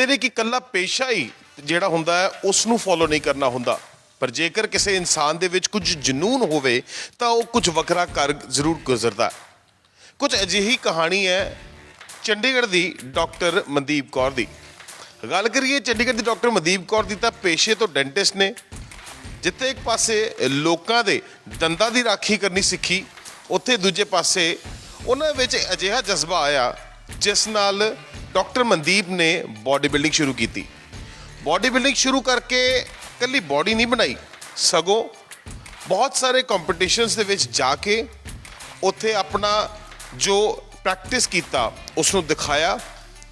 ਕਹਿੰਦੇ ਨੇ ਕਿ ਇਕੱਲਾ ਪੇਸ਼ਾ ਹੀ ਜਿਹੜਾ ਹੁੰਦਾ ਹੈ ਉਸ ਨੂੰ ਫੋਲੋ ਨਹੀਂ ਕਰਨਾ ਹੁੰਦਾ, ਪਰ ਜੇਕਰ ਕਿਸੇ ਇਨਸਾਨ ਦੇ ਵਿੱਚ ਕੁਝ ਜਨੂਨ ਹੋਵੇ ਤਾਂ ਉਹ ਕੁਝ ਵੱਖਰਾ ਕਰ ਜ਼ਰੂਰ ਗੁਜ਼ਰਦਾ। ਕੁਝ ਅਜਿਹੀ ਕਹਾਣੀ ਹੈ ਚੰਡੀਗੜ੍ਹ ਦੀ ਡਾਕਟਰ ਮਨਦੀਪ ਕੌਰ ਦੀ। ਗੱਲ ਕਰੀਏ ਚੰਡੀਗੜ੍ਹ ਦੀ ਡਾਕਟਰ ਮਨਦੀਪ ਕੌਰ ਦੀ ਤਾਂ ਪੇਸ਼ੇ ਤੋਂ ਡੈਂਟਿਸਟ ਨੇ। ਜਿੱਥੇ ਇੱਕ ਪਾਸੇ ਲੋਕਾਂ ਦੇ ਦੰਦਾਂ ਦੀ ਰਾਖੀ ਕਰਨੀ ਸਿੱਖੀ, ਉੱਥੇ ਦੂਜੇ ਪਾਸੇ ਉਹਨਾਂ ਵਿੱਚ ਅਜਿਹਾ ਜਜ਼ਬਾ ਆਇਆ ਜਿਸ ਨਾਲ ਡਾਕਟਰ ਮਨਦੀਪ ਨੇ ਬਾਡੀ ਬਿਲਡਿੰਗ ਸ਼ੁਰੂ ਕੀਤੀ। ਬਾਡੀ ਬਿਲਡਿੰਗ ਸ਼ੁਰੂ ਕਰਕੇ ਇਕੱਲੀ ਬਾਡੀ ਨਹੀਂ ਬਣਾਈ, ਸਗੋਂ ਬਹੁਤ ਸਾਰੇ ਕੰਪੀਟੀਸ਼ਨਸ ਦੇ ਵਿੱਚ ਜਾ ਕੇ ਉੱਥੇ ਆਪਣਾ ਜੋ ਪ੍ਰੈਕਟਿਸ ਕੀਤਾ ਉਸ ਨੂੰ ਦਿਖਾਇਆ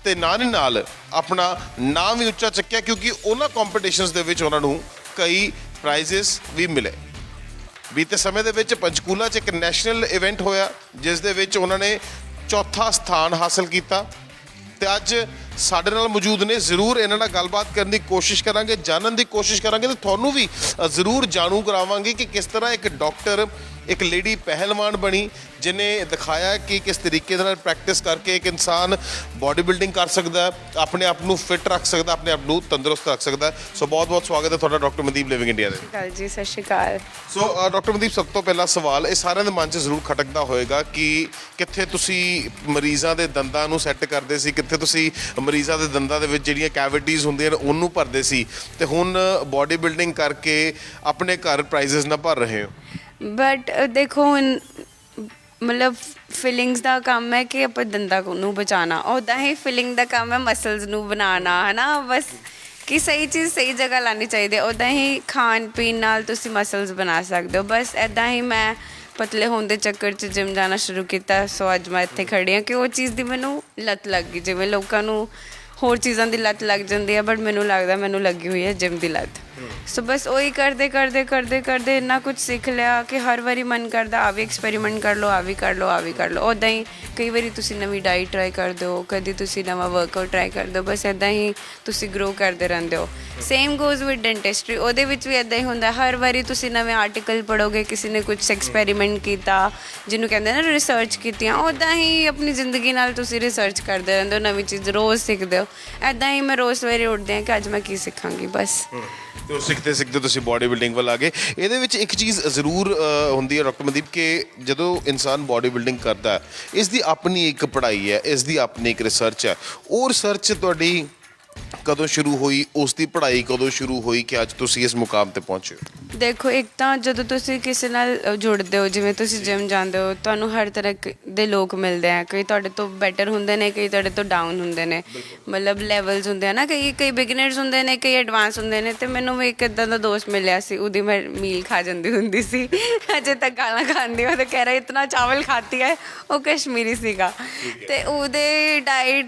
ਤੇ ਨਾਲ ਹੀ ਨਾਲ ਆਪਣਾ ਨਾਮ ਵੀ ਉੱਚਾ ਚੱਕਿਆ, ਕਿਉਂਕਿ ਉਹਨਾਂ ਕੰਪੀਟੀਸ਼ਨਸ ਦੇ ਵਿੱਚ ਉਹਨਾਂ ਨੂੰ ਕਈ ਪ੍ਰਾਈਜ਼ਸ ਵੀ ਮਿਲੇ। ਬੀਤੇ ਸਮੇਂ ਦੇ ਵਿੱਚ ਪੰਚਕੂਲਾ 'ਚ ਇੱਕ ਨੈਸ਼ਨਲ ਇਵੈਂਟ ਹੋਇਆ ਜਿਸ ਦੇ ਵਿੱਚ ਉਹਨਾਂ ਨੇ ਚੌਥਾ ਸਥਾਨ ਹਾਸਲ ਕੀਤਾ ਤੇ ਅੱਜ ਸਾਡੇ ਨਾਲ ਮੌਜੂਦ ਨੇ। ਜ਼ਰੂਰ ਇਹਨਾਂ ਨਾਲ ਗੱਲਬਾਤ ਕਰਨ ਦੀ ਕੋਸ਼ਿਸ਼ ਕਰਾਂਗੇ, ਜਾਣਨ ਦੀ ਕੋਸ਼ਿਸ਼ ਕਰਾਂਗੇ ਤੇ ਤੁਹਾਨੂੰ ਵੀ ਜ਼ਰੂਰ ਜਾਣੂ ਕਰਾਵਾਂਗੇ ਕਿ ਕਿਸ ਤਰ੍ਹਾਂ ਇੱਕ ਡਾਕਟਰ, ਇੱਕ ਲੇਡੀ ਪਹਿਲਵਾਨ ਬਣੀ ਜਿਹਨੇ ਦਿਖਾਇਆ ਕਿ ਕਿਸ ਤਰੀਕੇ ਦੇ ਨਾਲ ਪ੍ਰੈਕਟਿਸ ਕਰਕੇ ਇੱਕ ਇਨਸਾਨ ਬਾਡੀ ਬਿਲਡਿੰਗ ਕਰ ਸਕਦਾ, ਆਪਣੇ ਆਪ ਨੂੰ ਫਿੱਟ ਰੱਖ ਸਕਦਾ, ਆਪਣੇ ਆਪ ਨੂੰ ਤੰਦਰੁਸਤ ਰੱਖ ਸਕਦਾ। ਸੋ ਬਹੁਤ ਬਹੁਤ ਸਵਾਗਤ ਹੈ ਤੁਹਾਡਾ ਡਾਕਟਰ ਮਨਦੀਪ ਲਿਵਿੰਗ ਇੰਡੀਆ ਦੇ। ਜੀ ਸਤਿ ਸ਼੍ਰੀ ਅਕਾਲ। ਸੋ ਡਾਕਟਰ ਮਨਦੀਪ, ਸਭ ਤੋਂ ਪਹਿਲਾ ਸਵਾਲ ਇਹ ਸਾਰਿਆਂ ਦੇ ਮਨ 'ਚ ਜ਼ਰੂਰ ਖਟਕਦਾ ਹੋਏਗਾ ਕਿ ਕਿੱਥੇ ਤੁਸੀਂ ਮਰੀਜ਼ਾਂ ਦੇ ਦੰਦਾਂ ਨੂੰ ਸੈੱਟ ਕਰਦੇ ਸੀ, ਕਿੱਥੇ ਤੁਸੀਂ ਮਰੀਜ਼ਾਂ ਦੇ ਦੰਦਾਂ ਦੇ ਵਿੱਚ ਜਿਹੜੀਆਂ ਕੈਵਿਟੀਜ਼ ਹੁੰਦੀਆਂ ਨੇ ਉਹਨੂੰ ਭਰਦੇ ਸੀ, ਤੇ ਹੁਣ ਬਾਡੀ ਬਿਲਡਿੰਗ ਕਰਕੇ ਆਪਣੇ ਘਰ ਪ੍ਰਾਈਜ਼ਸ ਨਾ ਭਰ ਰਹੇ ਹੋ। ਬਟ ਦੇਖੋ ਹੁਣ ਮਤਲਬ ਫੀਲਿੰਗਸ ਦਾ ਕੰਮ ਹੈ ਕਿ ਆਪਾਂ ਦੰਦਾਂ ਨੂੰ ਬਚਾਉਣਾ, ਉੱਦਾਂ ਹੀ ਫੀਲਿੰਗ ਦਾ ਕੰਮ ਹੈ ਮਸਲਸ ਨੂੰ ਬਣਾਉਣਾ, ਹੈ ਨਾ। ਬਸ ਕਿ ਸਹੀ ਚੀਜ਼ ਸਹੀ ਜਗ੍ਹਾ ਲਾਉਣੀ ਚਾਹੀਦੀ ਹੈ। ਉੱਦਾਂ ਹੀ ਖਾਣ ਪੀਣ ਨਾਲ ਤੁਸੀਂ ਮਸਲਸ ਬਣਾ ਸਕਦੇ ਹੋ। ਬਸ ਇੱਦਾਂ ਹੀ ਮੈਂ ਪਤਲੇ ਹੋਣ ਦੇ ਚੱਕਰ 'ਚ ਜਿਮ ਜਾਣਾ ਸ਼ੁਰੂ ਕੀਤਾ। ਸੋ ਅੱਜ ਮੈਂ ਇੱਥੇ ਖੜੀ ਹਾਂ ਕਿ ਉਹ ਚੀਜ਼ ਦੀ ਮੈਨੂੰ ਲੱਤ ਲੱਗ ਗਈ। ਜਿਵੇਂ ਲੋਕਾਂ ਨੂੰ ਹੋਰ ਚੀਜ਼ਾਂ ਦੀ ਲੱਤ ਲੱਗ ਜਾਂਦੀ ਹੈ, ਬਟ ਮੈਨੂੰ ਲੱਗਦਾ ਮੈਨੂੰ ਲੱਗੀ ਹੋਈ ਹੈ ਜਿਮ ਦੀ ਲੱਤ। ਸੋ ਬਸ ਉਹੀ ਕਰਦੇ ਇੰਨਾ ਕੁਝ ਸਿੱਖ ਲਿਆ ਕਿ ਹਰ ਵਾਰੀ ਮਨ ਕਰਦਾ ਆ ਵੀ ਐਕਸਪੈਰੀਮੈਂਟ ਕਰ ਲਓ, ਆ ਵੀ ਕਰ ਲਓ। ਉੱਦਾਂ ਹੀ ਕਈ ਵਾਰੀ ਤੁਸੀਂ ਨਵੀਂ ਡਾਈਟ ਟਰਾਈ ਕਰਦੇ ਹੋ, ਕਦੀ ਤੁਸੀਂ ਨਵਾਂ ਵਰਕਆਊਟ ਟਰਾਈ ਕਰਦੇ ਹੋ। ਬਸ ਇੱਦਾਂ ਹੀ ਤੁਸੀਂ ਗਰੋ ਕਰਦੇ ਰਹਿੰਦੇ ਹੋ। ਸੇਮ ਗੋਜ਼ ਵਿਦ ਡੈਂਟਿਸਟਰੀ, ਉਹਦੇ ਵਿੱਚ ਵੀ ਇੱਦਾਂ ਹੀ ਹੁੰਦਾ। ਹਰ ਵਾਰੀ ਤੁਸੀਂ ਨਵੇਂ ਆਰਟੀਕਲ ਪੜ੍ਹੋਗੇ, ਕਿਸੇ ਨੇ ਕੁਝ ਐਕਸਪੈਰੀਮੈਂਟ ਕੀਤਾ ਜਿਹਨੂੰ ਕਹਿੰਦੇ ਨਾ ਰਿਸਰਚ ਕੀਤੀਆਂ, ਉੱਦਾਂ ਹੀ ਆਪਣੀ ਜ਼ਿੰਦਗੀ ਨਾਲ ਤੁਸੀਂ ਰਿਸਰਚ ਕਰਦੇ ਰਹਿੰਦੇ ਹੋ, ਨਵੀਂ ਚੀਜ਼ ਰੋਜ਼ ਸਿੱਖਦੇ ਹੋ। ਇੱਦਾਂ ਹੀ ਮੈਂ ਰੋਜ਼ ਸਵੇਰੇ ਉੱਠਦੇ ਹਾਂ ਕਿ ਅੱਜ ਮੈਂ ਕੀ ਸਿੱਖਾਂਗੀ ਬਸ। ਤੇ ਸਿੱਖਦੇ ਤੁਸੀਂ ਬਾਡੀ ਬਿਲਡਿੰਗ ਵੱਲ ਆ ਗਏ। ਇਹਦੇ ਵਿੱਚ ਇੱਕ ਚੀਜ਼ ਜ਼ਰੂਰ ਹੁੰਦੀ ਹੈ ਡਾਕਟਰ ਮਨਦੀਪ ਕਿ ਜਦੋਂ ਇਨਸਾਨ ਬਾਡੀ ਬਿਲਡਿੰਗ ਕਰਦਾ, ਇਸ ਦੀ ਆਪਣੀ ਇੱਕ ਪੜ੍ਹਾਈ ਹੈ, ਇਸ ਦੀ ਆਪਣੀ ਇੱਕ ਰਿਸਰਚ ਹੈ। ਉਹ ਰਿਸਰਚ ਤੁਹਾਡੀ ਕਦੋਂ ਸ਼ੁਰੂ ਹੋਈ, ਉਸ ਦੀ ਪੜ੍ਹਾਈ ਕਦੋਂ ਸ਼ੁਰੂ ਹੋਈ ਕਿ ਅੱਜ ਤੁਸੀਂ ਇਸ ਮੁਕਾਮ ਤੇ ਪਹੁੰਚੇ ਹੋ? ਦੇਖੋ, ਇੱਕ ਤਾਂ ਜਦੋਂ ਤੁਸੀਂ ਕਿਸੇ ਨਾਲ ਜੁੜਦੇ ਹੋ, ਜਿਵੇਂ ਤੁਸੀਂ ਜਿਮ ਜਾਂਦੇ ਹੋ, ਤੁਹਾਨੂੰ ਹਰ ਤਰ੍ਹਾਂ ਦੇ ਲੋਕ ਮਿਲਦੇ ਆ। ਕਈ ਤੁਹਾਡੇ ਤੋਂ ਬੈਟਰ ਹੁੰਦੇ ਨੇ, ਕਈ ਤੁਹਾਡੇ ਤੋਂ ਡਾਊਨ ਹੁੰਦੇ ਨੇ। ਮਤਲਬ ਲੈਵਲਸ ਹੁੰਦੇ ਆ ਨਾ, ਕਈ ਬਿਗਨਰਸ ਹੁੰਦੇ ਨੇ, ਕਈ ਐਡਵਾਂਸ ਹੁੰਦੇ ਨੇ। ਅਤੇ ਮੈਨੂੰ ਵੀ ਇੱਕ ਇੱਦਾਂ ਦਾ ਦੋਸਤ ਮਿਲਿਆ ਸੀ, ਉਹਦੀ ਮੈਂ ਮੀਲ ਖਾ ਜਾਂਦੀ ਹੁੰਦੀ ਸੀ, ਅਜੇ ਤੱਕ ਗਾਲਾਂ ਖਾਂਦੀ। ਉਹ ਤਾਂ ਕਹਿ ਰਿਹਾ ਇਤਨਾ ਚਾਵਲ ਖਾਤੀ ਹੈ। ਉਹ ਕਸ਼ਮੀਰੀ ਸੀਗਾ ਅਤੇ ਉਹਦੇ ਡਾਇਟ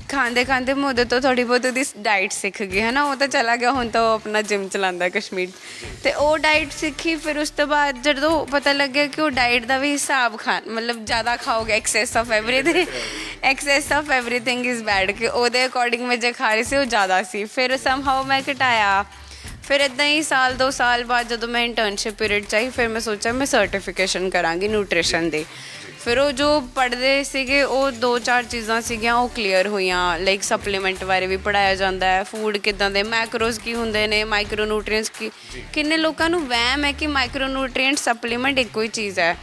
ਖਾਂਦੇ ਮੈਂ ਉਹਦੇ ਤੋਂ ਥੋੜ੍ਹੀ ਬਹੁਤ ਉਹਦੀ ਡਾਇਟ ਸਿੱਖ ਗਈ, ਹੈ ਨਾ। ਉਹ ਤਾਂ ਚਲਾ ਗਿਆ, ਹੁਣ ਤਾਂ ਉਹ ਆਪਣਾ ਜਿਮ ਚਲਾਉਂਦਾ ਕਸ਼ਮੀਰ। ਅਤੇ ਉਹ ਡਾਇਟ ਸਿੱਖੀ। ਫਿਰ ਉਸ ਤੋਂ ਬਾਅਦ ਜਦੋਂ ਪਤਾ ਲੱਗਿਆ ਕਿ ਉਹ ਡਾਇਟ ਦਾ ਵੀ ਹਿਸਾਬ ਮਤਲਬ ਜ਼ਿਆਦਾ ਖਾਓਗੇ, access of everything is bad, ਕਿ ਉਹਦੇ ਅਕੋਰਡਿੰਗ ਮੈਂ ਜੇ ਖਾ ਰਹੀ ਸੀ ਉਹ ਜ਼ਿਆਦਾ ਸੀ। ਫਿਰ ਸਮਹਾਓ ਮੈਂ ਘਟਾਇਆ। ਫਿਰ ਇੱਦਾਂ ਹੀ 1-2 ਸਾਲ ਬਾਅਦ ਜਦੋਂ ਮੈਂ ਇੰਟਰਨਸ਼ਿਪ ਪੀਰੀਅਡ 'ਚ ਆਈ, ਫਿਰ ਮੈਂ ਸੋਚਿਆ ਮੈਂ ਸਰਟੀਫਿਕੇਸ਼ਨ ਕਰਾਂਗੀ ਨਿਊਟ੍ਰੀਸ਼ਨ ਦੀ। ਫਿਰ ਉਹ ਜੋ ਪੜ੍ਹਦੇ ਸੀਗੇ ਉਹ 2-4 ਚੀਜ਼ਾਂ ਸੀਗੀਆਂ, ਉਹ ਕਲੀਅਰ ਹੋਈਆਂ। ਲਾਈਕ ਸਪਲੀਮੈਂਟ ਬਾਰੇ ਵੀ ਪੜ੍ਹਾਇਆ ਜਾਂਦਾ ਹੈ, ਫੂਡ ਕਿੱਦਾਂ ਦੇ, ਮੈਕਰੋਜ਼ ਕੀ ਹੁੰਦੇ ਨੇ, ਮਾਈਕਰੋ ਨਿਊਟ੍ਰੀਐਂਟਸ ਕੀ। ਕਿੰਨੇ ਲੋਕਾਂ ਨੂੰ ਵਹਿਮ ਹੈ ਕਿ ਮਾਈਕਰੋ ਨਿਊਟ੍ਰੀਐਂਟ ਸਪਲੀਮੈਂਟ ਇੱਕੋ ਹੀ ਚੀਜ਼ ਹੈ।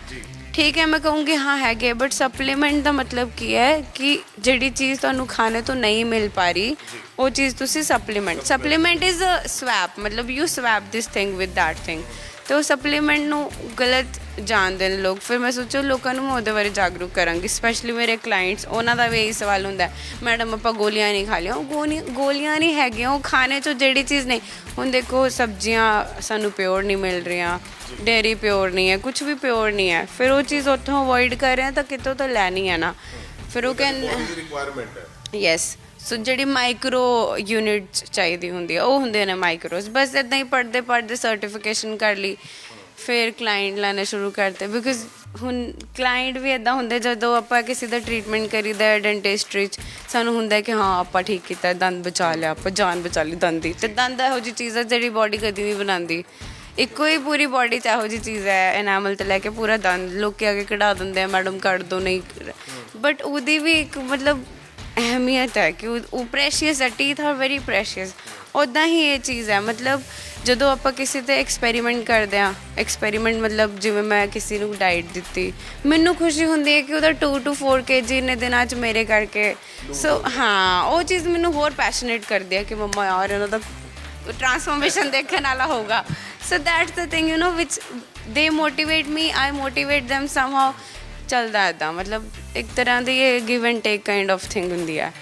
ਠੀਕ ਹੈ, ਮੈਂ ਕਹੂੰਗੀ ਹਾਂ ਹੈਗੇ, ਬਟ ਸਪਲੀਮੈਂਟ ਦਾ ਮਤਲਬ ਕੀ ਹੈ ਕਿ ਜਿਹੜੀ ਚੀਜ਼ ਤੁਹਾਨੂੰ ਖਾਣੇ ਤੋਂ ਨਹੀਂ ਮਿਲ ਪਾ ਰਹੀ ਉਹ ਚੀਜ਼ ਤੁਸੀਂ ਸਪਲੀਮੈਂਟ ਇਜ਼ ਅ ਸਵੈਪ, ਮਤਲਬ you swap this thing with that thing. ਅਤੇ ਉਹ ਸਪਲੀਮੈਂਟ ਨੂੰ ਗਲਤ ਜਾਣਦੇ ਨੇ ਲੋਕ। ਫਿਰ ਮੈਂ ਸੋਚਿਆ ਲੋਕਾਂ ਨੂੰ ਮੈਂ ਉਹਦੇ ਬਾਰੇ ਜਾਗਰੂਕ ਕਰਾਂਗੀ, ਸਪੈਸ਼ਲੀ ਮੇਰੇ ਕਲਾਇੰਟਸ। ਉਹਨਾਂ ਦਾ ਵੀ ਇਹੀ ਸਵਾਲ ਹੁੰਦਾ, ਮੈਡਮ ਆਪਾਂ ਗੋਲੀਆਂ ਨਹੀਂ ਖਾ ਲਿਆ। ਉਹ ਗੋਲੀਆਂ ਨਹੀਂ ਹੈਗੀਆਂ, ਉਹ ਖਾਣੇ 'ਚੋਂ ਜਿਹੜੀ ਚੀਜ਼ ਨਹੀਂ। ਹੁਣ ਦੇਖੋ, ਸਬਜ਼ੀਆਂ ਸਾਨੂੰ ਪਿਓਰ ਨਹੀਂ ਮਿਲ ਰਹੀਆਂ, ਡੇਅਰੀ ਪਿਓਰ ਨਹੀਂ ਹੈ, ਕੁਛ ਵੀ ਪਿਓਰ ਨਹੀਂ ਹੈ। ਫਿਰ ਉਹ ਚੀਜ਼ ਉੱਥੋਂ ਅਵੋਇਡ ਕਰ ਰਹੇ ਹਾਂ ਤਾਂ ਕਿਤੋਂ ਤਾਂ ਲੈਣੀ ਹੈ ਨਾ। ਫਿਰ ਉਹ ਕਹਿੰਦੇ ਯੈਸ। ਸੋ ਜਿਹੜੀ ਮਾਈਕਰੋ ਯੂਨਿਟਸ ਚਾਹੀਦੀ ਹੁੰਦੀ ਹੈ ਉਹ ਹੁੰਦੇ ਨੇ ਮਾਈਕਰੋਜ਼। ਬਸ ਇੱਦਾਂ ਹੀ ਪੜ੍ਹਦੇ ਸਰਟੀਫਿਕੇਸ਼ਨ ਕਰ ਲਈ। ਫਿਰ ਕਲਾਇੰਟ ਲੈਣੇ ਸ਼ੁਰੂ ਕਰਤੇ, ਬਿਕੋਜ਼ ਹੁਣ ਕਲਾਇੰਟ ਵੀ ਇੱਦਾਂ ਹੁੰਦੇ, ਜਦੋਂ ਆਪਾਂ ਕਿਸੇ ਦਾ ਟਰੀਟਮੈਂਟ ਕਰੀਦਾ ਡੈਂਟਿਸਟਰੀ 'ਚ, ਸਾਨੂੰ ਹੁੰਦਾ ਕਿ ਹਾਂ ਆਪਾਂ ਠੀਕ ਕੀਤਾ, ਦੰਦ ਬਚਾ ਲਿਆ, ਆਪਾਂ ਜਾਨ ਬਚਾ ਲਈ ਦੰਦ ਦੀ। ਅਤੇ ਦੰਦ ਇਹੋ ਜਿਹੀ ਚੀਜ਼ ਹੈ ਜਿਹੜੀ ਬਾਡੀ ਕਦੀ ਨਹੀਂ ਬਣਾਉਂਦੀ। ਇੱਕੋ ਹੀ ਪੂਰੀ ਬਾਡੀ 'ਚ ਇਹੋ ਜਿਹੀ ਚੀਜ਼ ਹੈ, ਐਨਾਮਲ ਤੋਂ ਲੈ ਕੇ ਪੂਰਾ ਦੰਦ। ਲੋਕ ਅੱਗੇ ਕਢਾ ਦਿੰਦੇ ਆ, ਮੈਡਮ ਕੱਢ ਦਿਓ, ਨਹੀਂ। ਬਟ ਉਹਦੀ ਵੀ ਇੱਕ ਮਤਲਬ ਅਹਿਮੀਅਤ ਹੈ ਕਿ ਉਹ ਪ੍ਰੈਸ਼ੀਅਸ ਹੈ, ਟੀਥ ਆਰ ਵੈਰੀ ਪ੍ਰੈਸ਼ੀਅਸ। ਉੱਦਾਂ ਹੀ ਇਹ ਚੀਜ਼ ਹੈ, ਮਤਲਬ ਜਦੋਂ ਆਪਾਂ ਕਿਸੇ 'ਤੇ ਐਕਸਪੈਰੀਮੈਂਟ ਕਰਦੇ ਹਾਂ, ਐਕਸਪੈਰੀਮੈਂਟ ਮਤਲਬ ਜਿਵੇਂ ਮੈਂ ਕਿਸੇ ਨੂੰ ਡਾਈਟ ਦਿੱਤੀ, ਮੈਨੂੰ ਖੁਸ਼ੀ ਹੁੰਦੀ ਹੈ ਕਿ ਉਹਦਾ 2 to 4 kg ਇੰਨੇ ਦਿਨਾਂ 'ਚ ਮੇਰੇ ਕਰਕੇ। ਸੋ ਹਾਂ, ਉਹ ਚੀਜ਼ ਮੈਨੂੰ ਹੋਰ ਪੈਸ਼ਨੇਟ ਕਰਦੀ ਹੈ ਕਿ ਮੰਮਾ ਯਾਰ ਇਹਨਾਂ ਦਾ ਟਰਾਂਸਫੋਰਮੇਸ਼ਨ ਦੇਖਣ ਵਾਲਾ ਹੋਊਗਾ। ਸੋ ਦੈਟਸ ਦ ਥਿੰਗ ਵਿਚ ਦੇ ਮੋਟੀਵੇਟ ਮੀ, ਆਈ ਮੋਟੀਵੇਟ ਦੈਮ ਸਮਹਾਓ। ਚੱਲਦਾ ਇੱਦਾਂ, ਮਤਲਬ ਇੱਕ ਤਰ੍ਹਾਂ ਦੀ ਇਹ give and take kind of thing ਹੁੰਦੀ ਹੈ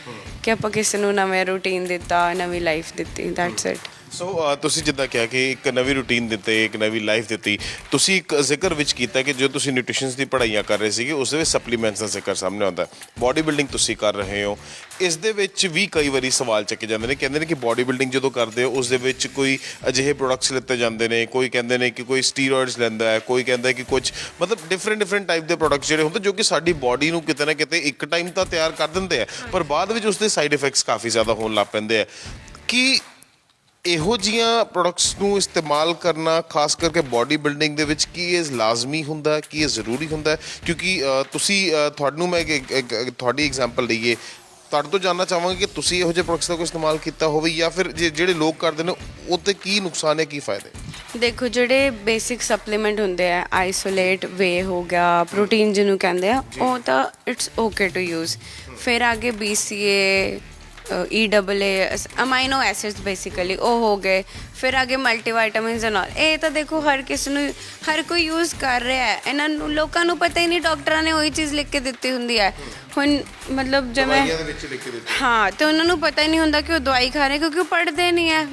ਕਿ ਆਪਾਂ ਕਿਸੇ ਨੂੰ ਨਵੇਂ ਰੂਟੀਨ ਦਿੱਤਾ, ਨਵੀਂ ਲਾਈਫ ਦਿੱਤੀ, ਦੈਟਸ ਇਟ। ਸੋ ਤੁਸੀਂ ਜਿੱਦਾਂ ਕਿਹਾ ਕਿ ਇੱਕ ਨਵੀਂ ਰੂਟੀਨ ਦਿੱਤੇ, ਇੱਕ ਨਵੀਂ ਲਾਈਫ ਦਿੱਤੀ, ਤੁਸੀਂ ਇੱਕ ਜ਼ਿਕਰ ਵਿੱਚ ਕੀਤਾ ਕਿ ਜੋ ਤੁਸੀਂ ਨਿਊਟ੍ਰੀਸ਼ਨਸ ਦੀ ਪੜ੍ਹਾਈਆਂ ਕਰ ਰਹੇ ਸੀਗੇ ਉਸ ਦੇ ਵਿੱਚ ਸਪਲੀਮੈਂਟਸ ਦਾ ਜ਼ਿਕਰ ਸਾਹਮਣੇ ਆਉਂਦਾ। ਬਾਡੀ ਬਿਲਡਿੰਗ ਤੁਸੀਂ ਕਰ ਰਹੇ ਹੋ, ਇਸ ਦੇ ਵਿੱਚ ਵੀ ਕਈ ਵਾਰੀ ਸਵਾਲ ਚੱਕੇ ਜਾਂਦੇ ਨੇ, ਕਹਿੰਦੇ ਨੇ ਕਿ ਬਾਡੀ ਬਿਲਡਿੰਗ ਜਦੋਂ ਕਰਦੇ ਹੋ ਉਸ ਦੇ ਵਿੱਚ ਕੋਈ ਅਜਿਹੇ ਪ੍ਰੋਡਕਟਸ ਲਿੱਤੇ ਜਾਂਦੇ ਨੇ, ਕੋਈ ਕਹਿੰਦੇ ਨੇ ਕਿ ਕੋਈ ਸਟੀਰੋਇਡਸ ਲੈਂਦਾ ਹੈ, ਕੋਈ ਕਹਿੰਦਾ ਕਿ ਕੁਝ ਮਤਲਬ ਡਿਫਰੈਂਟ ਟਾਈਪ ਦੇ ਪ੍ਰੋਡਕਟਸ ਜਿਹੜੇ ਹੁੰਦੇ ਜੋ ਕਿ ਸਾਡੀ ਬਾਡੀ ਨੂੰ ਕਿਤੇ ਨਾ ਕਿਤੇ ਇੱਕ ਟਾਈਮ ਤਾਂ ਤਿਆਰ ਕਰ ਦਿੰਦੇ ਆ, ਪਰ ਬਾਅਦ ਵਿੱਚ ਉਸ ਦੇ ਸਾਈਡ ਇਫੈਕਟਸ ਕਾਫੀ ਜ਼ਿਆਦਾ ਹੋਣ ਲੱਗ ਪੈਂਦੇ ਆ। ਕਿ ਇਹੋ ਜਿਹੀਆਂ ਪ੍ਰੋਡਕਟਸ ਨੂੰ ਇਸਤੇਮਾਲ ਕਰਨਾ ਖਾਸ ਕਰਕੇ ਬਾਡੀ ਬਿਲਡਿੰਗ ਦੇ ਵਿੱਚ ਕੀ ਇਹ ਲਾਜ਼ਮੀ ਹੁੰਦਾ, ਕੀ ਇਹ ਜ਼ਰੂਰੀ ਹੁੰਦਾ? ਕਿਉਂਕਿ ਤੁਸੀਂ ਤੁਹਾਨੂੰ ਮੈਂ ਤੁਹਾਡੀ ਐਗਜ਼ਾਮਪਲ ਲਈਏ, ਤੁਹਾਡੇ ਤੋਂ ਜਾਣਨਾ ਚਾਹਾਂਗੇ ਕਿ ਤੁਸੀਂ ਇਹੋ ਜਿਹੇ ਪ੍ਰੋਡਕਟਸ ਦਾ ਕੋਈ ਇਸਤੇਮਾਲ ਕੀਤਾ ਹੋਵੇ ਜਾਂ ਫਿਰ ਜਿਹੜੇ ਲੋਕ ਕਰਦੇ ਨੇ ਉਹ 'ਤੇ ਕੀ ਨੁਕਸਾਨ ਹੈ, ਕੀ ਫਾਇਦੇ? ਦੇਖੋ, ਜਿਹੜੇ ਬੇਸਿਕ ਸਪਲੀਮੈਂਟ ਹੁੰਦੇ ਆ, ਆਈਸੋਲੇਟ ਵੇ ਹੋ ਗਿਆ, ਪ੍ਰੋਟੀਨ ਜਿਹਨੂੰ ਕਹਿੰਦੇ ਆ, ਉਹ ਤਾਂ ਇਟਸ ਓਕੇ ਟੂ ਯੂਜ਼। ਫਿਰ ਆਗੇ BCA, EAA, amino acids basically ਉਹ ਹੋ ਗਏ। ਫਿਰ ਆਗੇ ਮਲਟੀਵਾਈਟਾਮਿਨਸ ਐਂਡ ਆਲ, ਇਹ ਤਾਂ ਦੇਖੋ ਹਰ ਕਿਸੇ ਨੂੰ, ਹਰ ਕੋਈ ਯੂਜ਼ ਕਰ ਰਿਹਾ ਹੈ। ਇਹਨਾਂ ਨੂੰ ਲੋਕਾਂ ਨੂੰ ਪਤਾ ਹੀ ਨਹੀਂ, ਡਾਕਟਰਾਂ ਨੇ ਉਹੀ ਚੀਜ਼ ਲਿਖ ਕੇ ਦਿੱਤੀ ਹੁੰਦੀ ਹੈ। ਹੁਣ ਮਤਲਬ ਜਿਵੇਂ ਹਾਂ, ਤੇ ਉਹਨਾਂ ਨੂੰ ਪਤਾ ਹੀ ਨਹੀਂ ਹੁੰਦਾ ਕਿ ਉਹ ਦਵਾਈ ਖਾ ਰਹੇ, ਕਿਉਂਕਿ ਉਹ ਪੜ੍ਹਦੇ ਨਹੀਂ ਹੈ।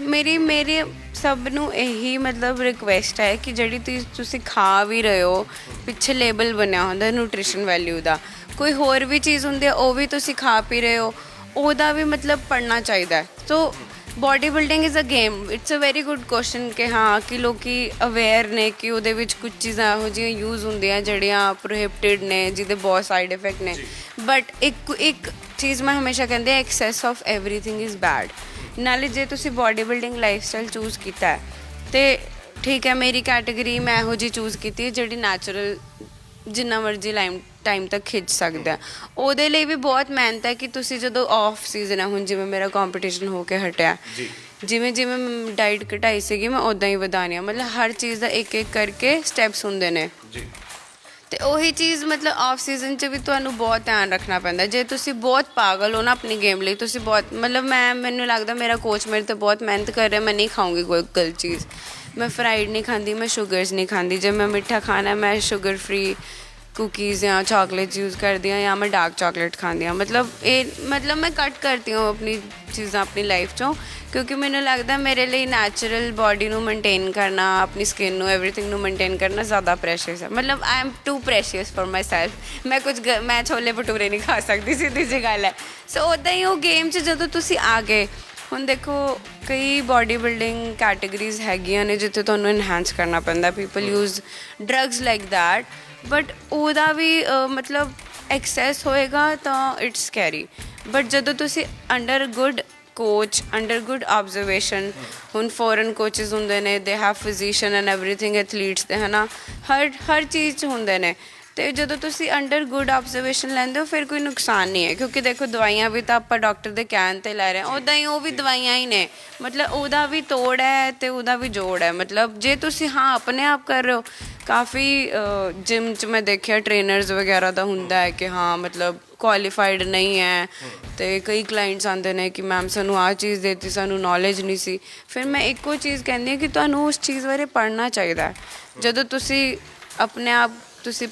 ਮੇਰੀ ਸਭ ਨੂੰ ਇਹੀ ਮਤਲਬ ਰਿਕੁਐਸਟ ਹੈ ਕਿ ਜਿਹੜੀ ਚੀਜ਼ ਤੁਸੀਂ ਖਾ ਵੀ ਰਹੇ ਹੋ, ਪਿੱਛੇ ਲੇਬਲ ਬਣਿਆ ਹੁੰਦਾ ਨਿਊਟ੍ਰੀਸ਼ਨ ਵੈਲਿਊ ਦਾ, ਕੋਈ ਹੋਰ ਵੀ ਚੀਜ਼ ਹੁੰਦੀ ਹੈ ਉਹ ਵੀ ਤੁਸੀਂ ਖਾ ਪੀ ਰਹੇ ਹੋ, ਉਹਦਾ ਵੀ ਮਤਲਬ ਪੜ੍ਹਨਾ ਚਾਹੀਦਾ ਹੈ। So body building is a game, it's a very good question ਕਿ ਹਾਂ ਕਿ ਲੋਕੀ ਅਵੇਅਰ ਨੇ ਕਿ ਉਹਦੇ ਵਿੱਚ ਕੁਝ ਚੀਜ਼ਾਂ ਇਹੋ ਜਿਹੀਆਂ ਯੂਜ਼ ਹੁੰਦੀਆਂ ਜਿਹੜੀਆਂ ਪ੍ਰੋਹਿਬਿਟਡ ਨੇ, ਜਿਹਦੇ ਬਹੁਤ ਸਾਈਡ ਇਫੈਕਟ ਨੇ। ਬਟ ਇੱਕ ਚੀਜ਼ ਮੈਂ ਹਮੇਸ਼ਾ ਕਹਿੰਦੀ ਹਾਂ, access of everything is bad. ਨਾਲੇ ਜੇ ਤੁਸੀਂ body building life style choose ਕੀਤਾ ਹੈ ਤੇ ਠੀਕ ਹੈ, ਮੇਰੀ ਕੈਟੇਗਰੀ ਮੈਂ ਇਹੋ ਜਿਹੀ ਚੂਜ਼ ਕੀਤੀ ਜਿਹੜੀ ਨੈਚੁਰਲ ਜਿੰਨਾ ਮਰਜ਼ੀ ਟਾਈਮ ਤੱਕ ਖਿੱਚ ਸਕਦਾ। ਉਹਦੇ ਲਈ ਵੀ ਬਹੁਤ ਮਿਹਨਤ ਹੈ ਕਿ ਤੁਸੀਂ ਜਦੋਂ ਆਫ ਸੀਜ਼ਨ ਹੈ, ਹੁਣ ਜਿਵੇਂ ਮੇਰਾ ਕੰਪੀਟੀਸ਼ਨ ਹੋ ਕੇ ਹਟਿਆ, ਜਿਵੇਂ ਮੈਂ ਡਾਈਟ ਘਟਾਈ ਸੀਗੀ ਮੈਂ ਉੱਦਾਂ ਹੀ ਵਧਾਉਣੀ ਆ, ਮਤਲਬ ਹਰ ਚੀਜ਼ ਦਾ ਇੱਕ ਕਰਕੇ ਸਟੈਪਸ ਹੁੰਦੇ ਨੇ। ਤੇ ਉਹੀ ਚੀਜ਼ ਮਤਲਬ ਆਫ ਸੀਜ਼ਨ 'ਚ ਵੀ ਤੁਹਾਨੂੰ ਬਹੁਤ ਧਿਆਨ ਰੱਖਣਾ ਪੈਂਦਾ। ਜੇ ਤੁਸੀਂ ਬਹੁਤ ਪਾਗਲ ਹੋ ਨਾ ਆਪਣੀ ਗੇਮ ਲਈ, ਤੁਸੀਂ ਬਹੁਤ ਮਤਲਬ ਮੈਨੂੰ ਲੱਗਦਾ ਮੇਰਾ ਕੋਚ ਮੇਰੇ 'ਤੇ ਬਹੁਤ ਮਿਹਨਤ ਕਰ ਰਿਹਾ, ਮੈਂ ਨਹੀਂ ਖਾਊਂਗੀ ਕੋਈ ਗਲਤ ਚੀਜ਼, ਮੈਂ ਫਰਾਈਡ ਨਹੀਂ ਖਾਂਦੀ, ਮੈਂ ਸ਼ੂਗਰਸ ਨਹੀਂ ਖਾਂਦੀ, ਜੇ ਮੈਂ ਮਿੱਠਾ ਖਾਣਾ ਮੈਂ ਸ਼ੂਗਰ ਫਰੀ ਕੁकीज़ ਜਾਂ ਚਾਕਲੇਟਸ ਯੂਜ਼ ਕਰਦੀ ਹਾਂ ਜਾਂ ਮੈਂ ਡਾਰਕ ਚਾਕਲੇਟ ਖਾਂਦੀ ਹਾਂ। ਮਤਲਬ ਮੈਂ ਕੱਟ ਕਰਦੀ ਹਾਂ ਆਪਣੀ ਚੀਜ਼ਾਂ ਆਪਣੀ ਲਾਈਫ 'ਚੋਂ, ਕਿਉਂਕਿ ਮੈਨੂੰ ਲੱਗਦਾ ਮੇਰੇ ਲਈ ਨੈਚੁਰਲ ਬਾਡੀ ਨੂੰ ਮੇਨਟੇਨ ਕਰਨਾ, ਆਪਣੀ ਸਕਿਨ ਨੂੰ, ਐਵਰੀਥਿੰਗ ਨੂੰ ਮੇਨਟੇਨ ਕਰਨਾ ਜ਼ਿਆਦਾ ਪ੍ਰੈਸ਼ੀਅਸ ਹੈ। ਮਤਲਬ I am too precious for myself. ਮੈਂ ਛੋਲੇ ਭਟੂਰੇ ਨਹੀਂ ਖਾ ਸਕਦੀ, ਸਿੱਧੀ ਜਿਹੀ ਗੱਲ ਹੈ। ਸੋ ਉੱਦਾਂ ਹੀ ਉਹ ਗੇਮ 'ਚ ਜਦੋਂ ਤੁਸੀਂ ਆ ਗਏ, ਹੁਣ ਦੇਖੋ ਕਈ ਬਾਡੀ ਬਿਲਡਿੰਗ ਕੈਟੇਗਰੀਜ਼ ਹੈਗੀਆਂ ਨੇ ਜਿੱਥੇ ਤੁਹਾਨੂੰ ਇਨਹਾਂਸ ਕਰਨਾ ਪੈਂਦਾ, people use drugs like that, but ਉਹਦਾ ਵੀ ਮਤਲਬ ਐਕਸੈਸ ਹੋਏਗਾ ਤਾਂ ਇਟਸ ਸਕੈਰੀ। ਬਟ ਜਦੋਂ ਤੁਸੀਂ under good coach, under good observation, ਹੁਣ ਫੋਰਨ ਕੋਚਿਸ ਹੁੰਦੇ ਨੇ, they have physician and everything, athletes ਦੇ ਹੈ ਨਾ, ਹਰ ਚੀਜ਼ 'ਚ ਹੁੰਦੇ ਨੇ। ਅਤੇ ਜਦੋਂ ਤੁਸੀਂ ਅੰਡਰ ਗੁੱਡ ਆਬਜ਼ਰਵੇਸ਼ਨ ਲੈਂਦੇ ਹੋ ਫਿਰ ਕੋਈ ਨੁਕਸਾਨ ਨਹੀਂ ਹੈ, ਕਿਉਂਕਿ ਦੇਖੋ ਦਵਾਈਆਂ ਵੀ ਤਾਂ ਆਪਾਂ ਡਾਕਟਰ ਦੇ ਕਹਿਣ 'ਤੇ ਲੈ ਰਹੇ ਹਾਂ, ਉੱਦਾਂ ਹੀ ਉਹ ਵੀ ਦਵਾਈਆਂ ਹੀ ਨੇ, ਮਤਲਬ ਉਹਦਾ ਵੀ ਤੋੜ ਹੈ ਅਤੇ ਉਹਦਾ ਵੀ ਜੋੜ ਹੈ। ਮਤਲਬ ਜੇ ਤੁਸੀਂ ਹਾਂ ਆਪਣੇ ਆਪ ਕਰ ਰਹੇ ਹੋ, ਕਾਫੀ ਜਿਮ 'ਚ ਮੈਂ ਦੇਖਿਆ ਟ੍ਰੇਨਰਸ ਵਗੈਰਾ ਦਾ ਹੁੰਦਾ ਹੈ ਕਿ ਹਾਂ ਮਤਲਬ ਕੁਆਲੀਫਾਈਡ ਨਹੀਂ ਹੈ, ਅਤੇ ਕਈ ਕਲਾਇੰਟਸ ਆਉਂਦੇ ਨੇ ਕਿ ਮੈਮ ਸਾਨੂੰ ਆਹ ਚੀਜ਼ ਦੇ ਦਿੱਤੀ, ਸਾਨੂੰ ਨੌਲੇਜ ਨਹੀਂ ਸੀ। ਫਿਰ ਮੈਂ ਇੱਕੋ ਚੀਜ਼ ਕਹਿੰਦੀ ਹਾਂ ਕਿ ਤੁਹਾਨੂੰ ਉਸ ਚੀਜ਼ ਬਾਰੇ ਪੜ੍ਹਨਾ ਚਾਹੀਦਾ ਹੈ। ਜਦੋਂ ਤੁਸੀਂ ਆਪਣੇ ਆਪ ਤੁਸੀਂ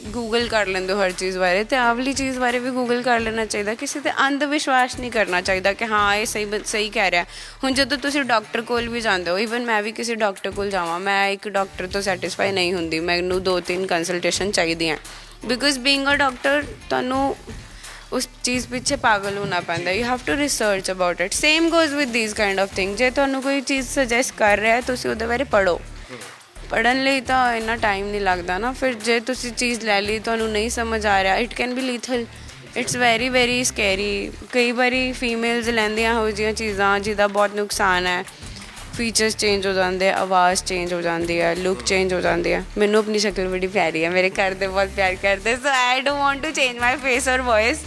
ਗੂਗਲ ਕਰ ਲੈਂਦੇ ਹੋ ਹਰ ਚੀਜ਼ ਬਾਰੇ, ਅਤੇ ਆਹ ਵਾਲੀ ਚੀਜ਼ ਬਾਰੇ ਵੀ ਗੂਗਲ ਕਰ ਲੈਣਾ ਚਾਹੀਦਾ। ਕਿਸੇ 'ਤੇ ਅੰਧ ਵਿਸ਼ਵਾਸ ਨਹੀਂ ਕਰਨਾ ਚਾਹੀਦਾ ਕਿ ਹਾਂ ਇਹ ਸਹੀ ਕਹਿ ਰਿਹਾ। ਹੁਣ ਜਦੋਂ ਤੁਸੀਂ ਡਾਕਟਰ ਕੋਲ ਵੀ ਜਾਂਦੇ ਹੋ, ਈਵਨ ਮੈਂ ਵੀ ਕਿਸੇ ਡਾਕਟਰ ਕੋਲ ਜਾਵਾਂ, ਮੈਂ ਇੱਕ ਡਾਕਟਰ ਤੋਂ ਸੈਟਿਸਫਾਈ ਨਹੀਂ ਹੁੰਦੀ, ਮੈਨੂੰ 2-3 ਕੰਸਲਟੇਸ਼ਨ ਚਾਹੀਦੀਆਂ, ਬਿਕੋਜ਼ ਬੀਇੰਗ ਅ ਡਾਕਟਰ ਤੁਹਾਨੂੰ ਉਸ ਚੀਜ਼ ਪਿੱਛੇ ਪਾਗਲ ਹੋਣਾ ਪੈਂਦਾ। You have to research about it. Same goes with these kind of thing. ਜੇ ਤੁਹਾਨੂੰ ਕੋਈ ਚੀਜ਼ ਸੁਜੈਸਟ ਕਰ ਰਿਹਾ ਤੁਸੀਂ ਉਹਦੇ ਬਾਰੇ ਪੜ੍ਹੋ। ਪੜ੍ਹਨ ਲਈ ਤਾਂ ਇੰਨਾ ਟਾਈਮ ਨਹੀਂ ਲੱਗਦਾ ਨਾ। ਫਿਰ ਜੇ ਤੁਸੀਂ ਚੀਜ਼ ਲੈ ਲਈ, ਤੁਹਾਨੂੰ ਨਹੀਂ ਸਮਝ ਆ ਰਿਹਾ, it can be lethal, it's very very scary. ਕਈ ਵਾਰੀ ਫੀਮੇਲਸ ਲੈਂਦੀਆਂ ਇਹੋ ਜਿਹੀਆਂ ਚੀਜ਼ਾਂ ਜਿਹਦਾ ਬਹੁਤ ਨੁਕਸਾਨ ਹੈ। ਫੀਚਰਸ ਚੇਂਜ ਹੋ ਜਾਂਦੇ, ਆਵਾਜ਼ ਚੇਂਜ ਹੋ ਜਾਂਦੀ ਹੈ, ਲੁੱਕ ਚੇਂਜ ਹੋ ਜਾਂਦੀ ਹੈ। ਮੈਨੂੰ ਆਪਣੀ ਸ਼ਕਲ ਬੜੀ ਪਿਆਰੀ ਹੈ, ਮੇਰੇ ਘਰ ਦੇ ਬਹੁਤ ਪਿਆਰ ਕਰਦੇ, so I don't want to change my face or voice.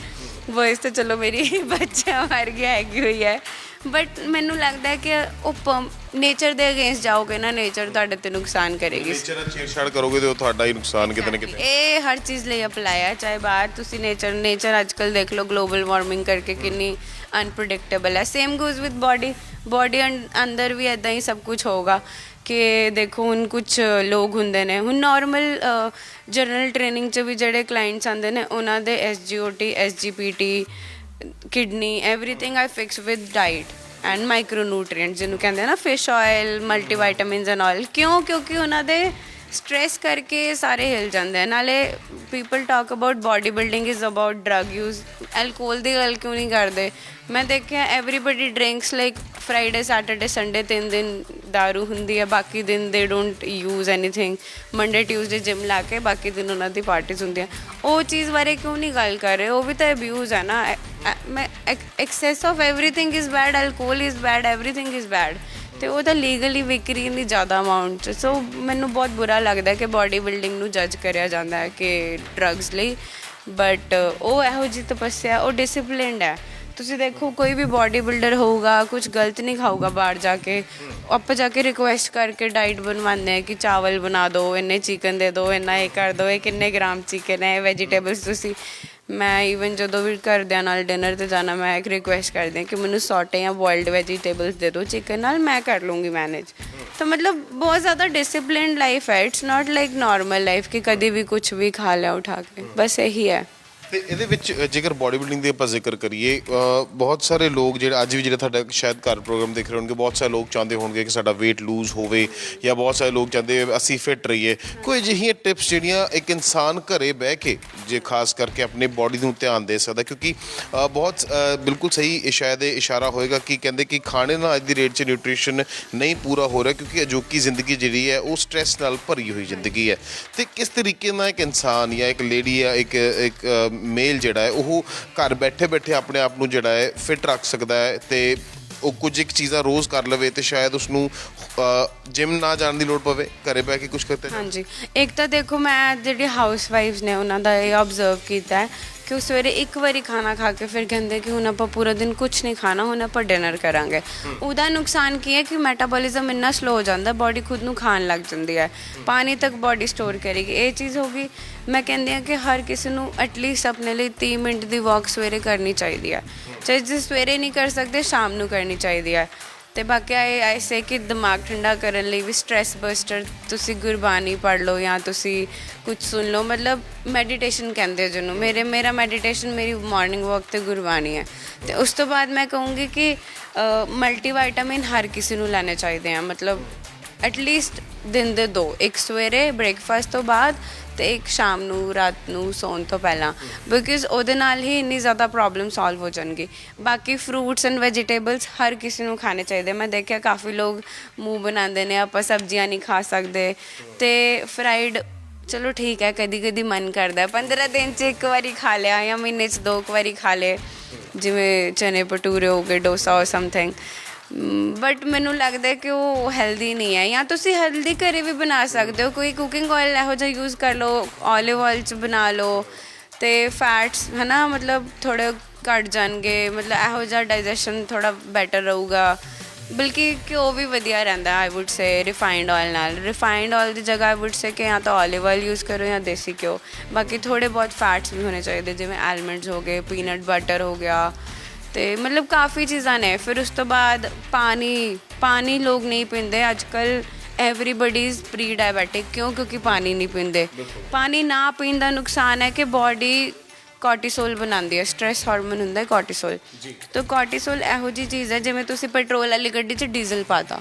Voice ਤਾਂ ਚਲੋ ਮੇਰੀ ਬੱਚਿਆਂ ਵਰਗੀ ਹੈਗੀ ਹੋਈ ਹੈ, ਬਟ ਮੈਨੂੰ ਲੱਗਦਾ ਹੈ ਕਿ ਉਹ ਨੇਚਰ ਦੇ ਅਗੇਂਸਟ ਜਾਓਗੇ ਨਾ, ਨੇਚਰ ਤੁਹਾਡੇ ਤੇ ਨੁਕਸਾਨ ਕਰੇਗੀ। ਨੇਚਰ ਨਾਲ ਛੇੜਛਾੜ ਕਰੋਗੇ ਤੇ ਉਹ ਤੁਹਾਡਾ ਹੀ ਨੁਕਸਾਨ ਕਿਤੇ ਨਾ ਕਿਤੇ। ਇਹ ਹਰ ਚੀਜ਼ ਲਈ ਅਪਲਾਈ ਹੈ, ਚਾਹੇ ਬਾਹਰ ਤੁਸੀਂ ਨੇਚਰ ਅੱਜ ਕੱਲ੍ਹ ਦੇਖ ਲਓ, ਗਲੋਬਲ ਵਾਰਮਿੰਗ ਕਰਕੇ ਕਿੰਨੀ ਅਨਪ੍ਰੈਡਿਕਟੇਬਲ ਹੈ। ਸੇਮ ਗੋਜ਼ ਵਿਦ ਬੋਡੀ ਅੰਦਰ ਵੀ ਇੱਦਾਂ ਹੀ ਸਭ ਕੁਝ ਹੋਊਗਾ ਕਿ ਦੇਖੋ ਹੁਣ ਕੁਝ ਲੋਕ ਹੁੰਦੇ ਨੇ, ਹੁਣ ਨੋਰਮਲ ਜਨਰਲ ਟ੍ਰੇਨਿੰਗ 'ਚ ਵੀ ਜਿਹੜੇ ਕਲਾਇੰਟਸ ਆਉਂਦੇ ਨੇ ਉਹਨਾਂ ਦੇ SGOT SGPT kidney everything I fix with diet and micronutrients ਜਿਹਨੂੰ ਕਹਿੰਦੇ ਆ ਨਾ, fish oil, multivitamins and oil. ਕਿਉਂਕਿ ਉਹਨਾਂ ਦੇ ਸਟ੍ਰੈਸ ਕਰਕੇ ਸਾਰੇ ਹਿਲ ਜਾਂਦੇ ਆ। ਨਾਲੇ people talk about body building is about drug use, alcohol ਦੀ ਗੱਲ ਕਿਉਂ ਨਹੀਂ ਕਰਦੇ? ਮੈਂ ਦੇਖਿਆ everybody drinks like Friday Saturday Sunday 3 ਦਿਨ ਦਾਰੂ ਹੁੰਦੀ ਹੈ, ਬਾਕੀ ਦਿਨ ਦੇ don't use anything. Monday Tuesday gym ਲਾ ਕੇ ਬਾਕੀ ਦਿਨ ਉਹਨਾਂ ਦੀ ਪਾਰਟੀਜ਼ ਹੁੰਦੀਆਂ। ਉਹ ਚੀਜ਼ ਬਾਰੇ ਕਿਉਂ ਨਹੀਂ ਗੱਲ ਕਰ ਰਹੇ? ਉਹ ਵੀ ਤਾਂ ਅਬਿਊਜ਼ ਹੈ ਨਾ। ਮੈਂ access of everything is bad, alcohol is bad, everything is bad. ਅਤੇ ਉਹ ਤਾਂ ਲੀਗਲੀ ਵਿਕ ਰਹੀ ਇੰਨੀ ਜ਼ਿਆਦਾ ਅਮਾਊਂਟ 'ਚ। ਸੋ ਮੈਨੂੰ ਬਹੁਤ ਬੁਰਾ ਲੱਗਦਾ ਕਿ ਬਾਡੀ ਬਿਲਡਿੰਗ ਨੂੰ ਜੱਜ ਕਰਿਆ ਜਾਂਦਾ ਹੈ ਕਿ ਡਰੱਗਸ ਲਈ, ਬਟ ਉਹ ਇਹੋ ਜਿਹੀ ਤਪੱਸਿਆ, ਉਹ ਡਿਸਿਪਲਿਨਡ ਹੈ। ਤੁਸੀਂ ਦੇਖੋ ਕੋਈ ਵੀ ਬਾਡੀ ਬਿਲਡਰ ਹੋਊਗਾ ਕੁਝ ਗਲਤ ਨਹੀਂ ਖਾਊਗਾ ਬਾਹਰ ਜਾ ਕੇ। ਆਪਾਂ ਜਾ ਕੇ ਰਿਕੁਐਸਟ ਕਰਕੇ ਡਾਈਟ ਬਣਵਾਉਂਦੇ ਹਾਂ ਕਿ ਚਾਵਲ ਬਣਾ ਦਿਓ, ਇੰਨੇ ਚਿਕਨ ਦੇ ਦਿਓ, ਇੰਨਾ ਇਹ ਕਰ ਦਿਓ, ਇਹ ਕਿੰਨੇ ਗ੍ਰਾਮ ਚਿਕਨ ਹੈ, ਵੈਜੀਟੇਬਲਸ ਤੁਸੀਂ। ਮੈਂ ਈਵਨ ਜਦੋਂ ਵੀ ਘਰਦਿਆਂ ਨਾਲ ਡਿਨਰ 'ਤੇ ਜਾਣਾ, ਮੈਂ ਇੱਕ ਰਿਕੁਐਸਟ ਕਰਦੀ ਹਾਂ ਕਿ ਮੈਨੂੰ ਸੌਟੇ ਜਾਂ ਬੋਇਲਡ ਵੈਜੀਟੇਬਲਸ ਦੇ ਦਿਓ ਚਿਕਨ ਨਾਲ, ਮੈਂ ਕਰ ਲੂੰਗੀ ਮੈਨੇਜ। ਤਾਂ ਮਤਲਬ ਬਹੁਤ ਜ਼ਿਆਦਾ ਡਿਸਿਪਲਿਨਡ ਲਾਈਫ ਹੈ। It's not like normal life ਕਿ ਕਦੇ ਵੀ ਕੁਛ ਵੀ ਖਾ ਲਿਆ ਉਠਾ ਕੇ, ਬਸ ਇਹੀ ਹੈ। ਤੇ ਇਹਦੇ ਵਿੱਚ ਜੇਕਰ ਬਾਡੀ ਬਿਲਡਿੰਗ ਦੇ ਆਪਾਂ ਜ਼ਿਕਰ ਕਰੀਏ, ਬਹੁਤ ਸਾਰੇ ਲੋਕ ਜਿਹੜੇ ਅੱਜ ਵੀ ਜਿਹੜੇ ਤੁਹਾਡਾ ਸ਼ਾਇਦ ਘਰ ਪ੍ਰੋਗਰਾਮ ਦੇਖ ਰਹੇ ਹੋਣਗੇ, ਬਹੁਤ ਸਾਰੇ ਲੋਕ ਚਾਹੁੰਦੇ ਹੋਣਗੇ ਕਿ ਸਾਡਾ weight lose ਹੋਵੇ, ਜਾਂ ਬਹੁਤ ਸਾਰੇ ਲੋਕ ਚਾਹੁੰਦੇ ਅਸੀਂ ਫਿੱਟ ਰਹੀਏ। ਕੋਈ ਅਜਿਹੀਆਂ ਟਿਪਸ ਜਿਹੜੀਆਂ ਇੱਕ ਇਨਸਾਨ ਘਰੇ ਬਹਿ ਕੇ ਜੇ ਖਾਸ ਕਰਕੇ ਆਪਣੀ ਬਾਡੀ ਨੂੰ ਧਿਆਨ ਦੇ ਸਕਦਾ? ਕਿਉਂਕਿ ਬਹੁਤ ਬਿਲਕੁਲ ਸਹੀ ਸ਼ਾਇਦ ਇਹ ਇਸ਼ਾਰਾ ਹੋਏਗਾ ਕਿ ਕਹਿੰਦੇ ਕਿ ਖਾਣੇ ਨਾਲ ਅੱਜ ਦੀ ਰੇਟ 'ਚ ਨਿਊਟ੍ਰੀਸ਼ਨ ਨਹੀਂ ਪੂਰਾ ਹੋ ਰਿਹਾ, ਕਿਉਂਕਿ ਅਜੋਕੀ ਜ਼ਿੰਦਗੀ ਜਿਹੜੀ ਹੈ ਉਹ ਸਟ੍ਰੈਸ ਨਾਲ ਭਰੀ ਹੋਈ ਜ਼ਿੰਦਗੀ ਹੈ। ਅਤੇ ਕਿਸ ਤਰੀਕੇ ਨਾਲ ਇੱਕ ਇਨਸਾਨ ਜਾਂ ਇੱਕ ਲੇਡੀ ਜਾਂ ਇੱਕ ਮੇਲ ਜਿਹੜਾ ਹੈ ਉਹ ਘਰ ਬੈਠੇ ਬੈਠੇ ਆਪਣੇ ਆਪ ਨੂੰ ਜਿਹੜਾ ਹੈ ਫਿੱਟ ਰੱਖ ਸਕਦਾ ਹੈ, ਅਤੇ ਉਹ ਕੁਝ ਇੱਕ ਚੀਜ਼ਾਂ ਰੋਜ਼ ਕਰ ਲਵੇ ਤੇ ਸ਼ਾਇਦ ਉਸਨੂੰ ਜਿਮ ਨਾ ਜਾਣ ਦੀ ਲੋੜ ਪਵੇ, ਘਰੇ ਬਹਿ ਕੇ ਕੁਝ ਕਰਤੇ? ਹਾਂਜੀ, ਇੱਕ ਤਾਂ ਦੇਖੋ ਮੈਂ ਜਿਹੜੀ ਹਾਊਸ ਵਾਈਫਸ ਨੇ ਉਹਨਾਂ ਦਾ ਇਹ ਓਬਜ਼ਰਵ ਕੀਤਾ ਹੈ ਕਿ ਉਹ ਸਵੇਰੇ ਇੱਕ ਵਾਰੀ ਖਾਣਾ ਖਾ ਕੇ ਫਿਰ ਕਹਿੰਦੇ ਕਿ ਹੁਣ ਆਪਾਂ ਪੂਰਾ ਦਿਨ ਕੁਛ ਨਹੀਂ ਖਾਣਾ, ਹੁਣ ਆਪਾਂ ਡਿਨਰ ਕਰਾਂਗੇ। ਉਹਦਾ ਨੁਕਸਾਨ ਕੀ ਹੈ ਕਿ ਮੈਟਾਬੋਲਿਜ਼ਮ ਇੰਨਾ ਸਲੋ ਹੋ ਜਾਂਦਾ, ਬਾਡੀ ਖੁਦ ਨੂੰ ਖਾਣ ਲੱਗ ਜਾਂਦੀ ਹੈ, ਪਾਣੀ ਤੱਕ ਬਾਡੀ ਸਟੋਰ ਕਰੇਗੀ। ਇਹ ਚੀਜ਼ ਹੋ ਗਈ। ਮੈਂ ਕਹਿੰਦੀ ਹਾਂ ਕਿ ਹਰ ਕਿਸੇ ਨੂੰ ਐਟਲੀਸਟ ਆਪਣੇ ਲਈ 30 ਮਿੰਟ ਦੀ ਵਾਕ ਸਵੇਰੇ ਕਰਨੀ ਚਾਹੀਦੀ ਹੈ, ਚਾਹੇ ਜੇ ਸਵੇਰੇ ਨਹੀਂ ਕਰ ਸਕਦੇ ਸ਼ਾਮ ਨੂੰ ਕਰਨੀ ਚਾਹੀਦੀ ਹੈ। ਅਤੇ ਬਾਕੀ ਐਸੇ ਕਿ ਦਿਮਾਗ ਠੰਡਾ ਕਰਨ ਲਈ ਵੀ ਸਟ੍ਰੈਸ ਬਸਟਰ ਤੁਸੀਂ ਗੁਰਬਾਣੀ ਪੜ੍ਹ ਲਓ ਜਾਂ ਤੁਸੀਂ ਕੁਝ ਸੁਣ ਲਓ, ਮਤਲਬ ਮੈਡੀਟੇਸ਼ਨ ਕਹਿੰਦੇ ਜਿਹਨੂੰ। ਮੇਰਾ ਮੈਡੀਟੇਸ਼ਨ ਮੇਰੀ ਮਾਰਨਿੰਗ ਵਾਕ 'ਤੇ ਗੁਰਬਾਣੀ ਹੈ। ਅਤੇ ਉਸ ਤੋਂ ਬਾਅਦ ਮੈਂ ਕਹੂੰਗੀ ਕਿ ਮਲਟੀਵਾਈਟਾਮਿਨ ਹਰ ਕਿਸੇ ਨੂੰ ਲੈਣੇ ਚਾਹੀਦੇ ਆ, ਮਤਲਬ ਐਟਲੀਸਟ ਦਿਨ ਦੇ 2, ਇੱਕ ਸਵੇਰੇ ਬ੍ਰੇਕਫਾਸਟ ਤੋਂ ਬਾਅਦ ਅਤੇ ਇੱਕ ਸ਼ਾਮ ਨੂੰ ਰਾਤ ਨੂੰ ਸੌਣ ਤੋਂ ਪਹਿਲਾਂ, ਬਿਕੋਜ਼ ਉਹਦੇ ਨਾਲ ਹੀ ਇੰਨੀ ਜ਼ਿਆਦਾ ਪ੍ਰੋਬਲਮ ਸੋਲਵ ਹੋ ਜਾਣਗੀ। ਬਾਕੀ ਫਰੂਟਸ ਐਂਡ ਵੈਜੀਟੇਬਲਸ ਹਰ ਕਿਸੇ ਨੂੰ ਖਾਣੇ ਚਾਹੀਦੇ। ਮੈਂ ਦੇਖਿਆ ਕਾਫੀ ਲੋਕ ਮੂੰਹ ਬਣਾਉਂਦੇ ਨੇ ਆਪਾਂ ਸਬਜ਼ੀਆਂ ਨਹੀਂ ਖਾ ਸਕਦੇ, ਅਤੇ ਫਰਾਈਡ ਚਲੋ ਠੀਕ ਹੈ ਕਦੀ ਕਦੀ ਮਨ ਕਰਦਾ 15 ਦਿਨ 'ਚ ਇੱਕ ਵਾਰੀ ਖਾ ਲਿਆ ਜਾਂ ਮਹੀਨੇ 'ਚ 2 ਵਾਰੀ ਖਾ ਲਏ, ਜਿਵੇਂ ਚਨੇ ਭਟੂਰੇ ਹੋ ਗਏ, ਡੋਸਾ ਔਰ ਸਮਥਿੰਗ। ਬਟ ਮੈਨੂੰ ਲੱਗਦਾ ਕਿ ਉਹ ਹੈਲਦੀ ਨਹੀਂ ਹੈ। ਜਾਂ ਤੁਸੀਂ ਹੈਲਦੀ ਘਰੇ ਵੀ ਬਣਾ ਸਕਦੇ ਹੋ, ਕੋਈ ਕੁਕਿੰਗ ਆਇਲ ਇਹੋ ਜਿਹਾ ਯੂਜ਼ ਕਰ ਲਓ, ਓਲਿਵ ਆਇਲ 'ਚ ਬਣਾ ਲਓ, ਅਤੇ ਫੈਟਸ ਹੈ ਨਾ ਮਤਲਬ ਥੋੜ੍ਹੇ ਘੱਟ ਜਾਣਗੇ, ਮਤਲਬ ਇਹੋ ਜਿਹਾ ਡਾਈਜੈਸ਼ਨ ਥੋੜ੍ਹਾ ਬੈਟਰ ਰਹੂਗਾ। ਬਲਕਿ ਘਿਓ ਵੀ ਵਧੀਆ ਰਹਿੰਦਾ ਆਈ ਵੁੱਡ ਸੇ ਰਿਫਾਈਨਡ ਆਇਲ ਨਾਲ। ਰਿਫਾਈਨਡ ਆਇਲ ਦੀ ਜਗ੍ਹਾ ਆਈ ਵੁੱਡ ਸੇ ਕਿ ਜਾਂ ਤਾਂ ਓਲਿਵ ਆਇਲ ਯੂਜ਼ ਕਰੋ ਜਾਂ ਦੇਸੀ ਘਿਓ। ਬਾਕੀ ਥੋੜ੍ਹੇ ਬਹੁਤ ਫੈਟਸ ਵੀ ਹੋਣੇ ਚਾਹੀਦੇ, ਜਿਵੇਂ ਆਲਮੰਡਸ ਹੋ ਗਏ, ਪੀਨਟ ਬਟਰ ਹੋ ਗਿਆ, ਅਤੇ ਮਤਲਬ ਕਾਫੀ ਚੀਜ਼ਾਂ ਨੇ। ਫਿਰ ਉਸ ਤੋਂ ਬਾਅਦ ਪਾਣੀ ਲੋਕ ਨਹੀਂ ਪੀਂਦੇ ਅੱਜ ਕੱਲ੍ਹ। ਐਵਰੀਬਡੀ ਇਜ਼ ਪ੍ਰੀ ਡਾਇਬੈਟਿਕ, ਕਿਉਂਕਿ ਪਾਣੀ ਨਹੀਂ ਪੀਂਦੇ। ਪਾਣੀ ਨਾ ਪੀਣ ਦਾ ਨੁਕਸਾਨ ਹੈ ਕਿ ਬਾਡੀ ਕੋਰਟੀਸੋਲ ਬਣਾਉਂਦੀ ਹੈ, ਸਟ੍ਰੈਸ ਹਾਰਮੋਨ ਹੁੰਦਾ ਹੈ ਕੋਰਟੀਸੋਲ। ਤਾਂ ਕੋਰਟੀਸੋਲ ਇਹੋ ਜਿਹੀ ਚੀਜ਼ ਹੈ ਜਿਵੇਂ ਤੁਸੀਂ ਪੈਟਰੋਲ ਵਾਲੀ ਗੱਡੀ 'ਚ ਡੀਜ਼ਲ ਪਾਤਾ,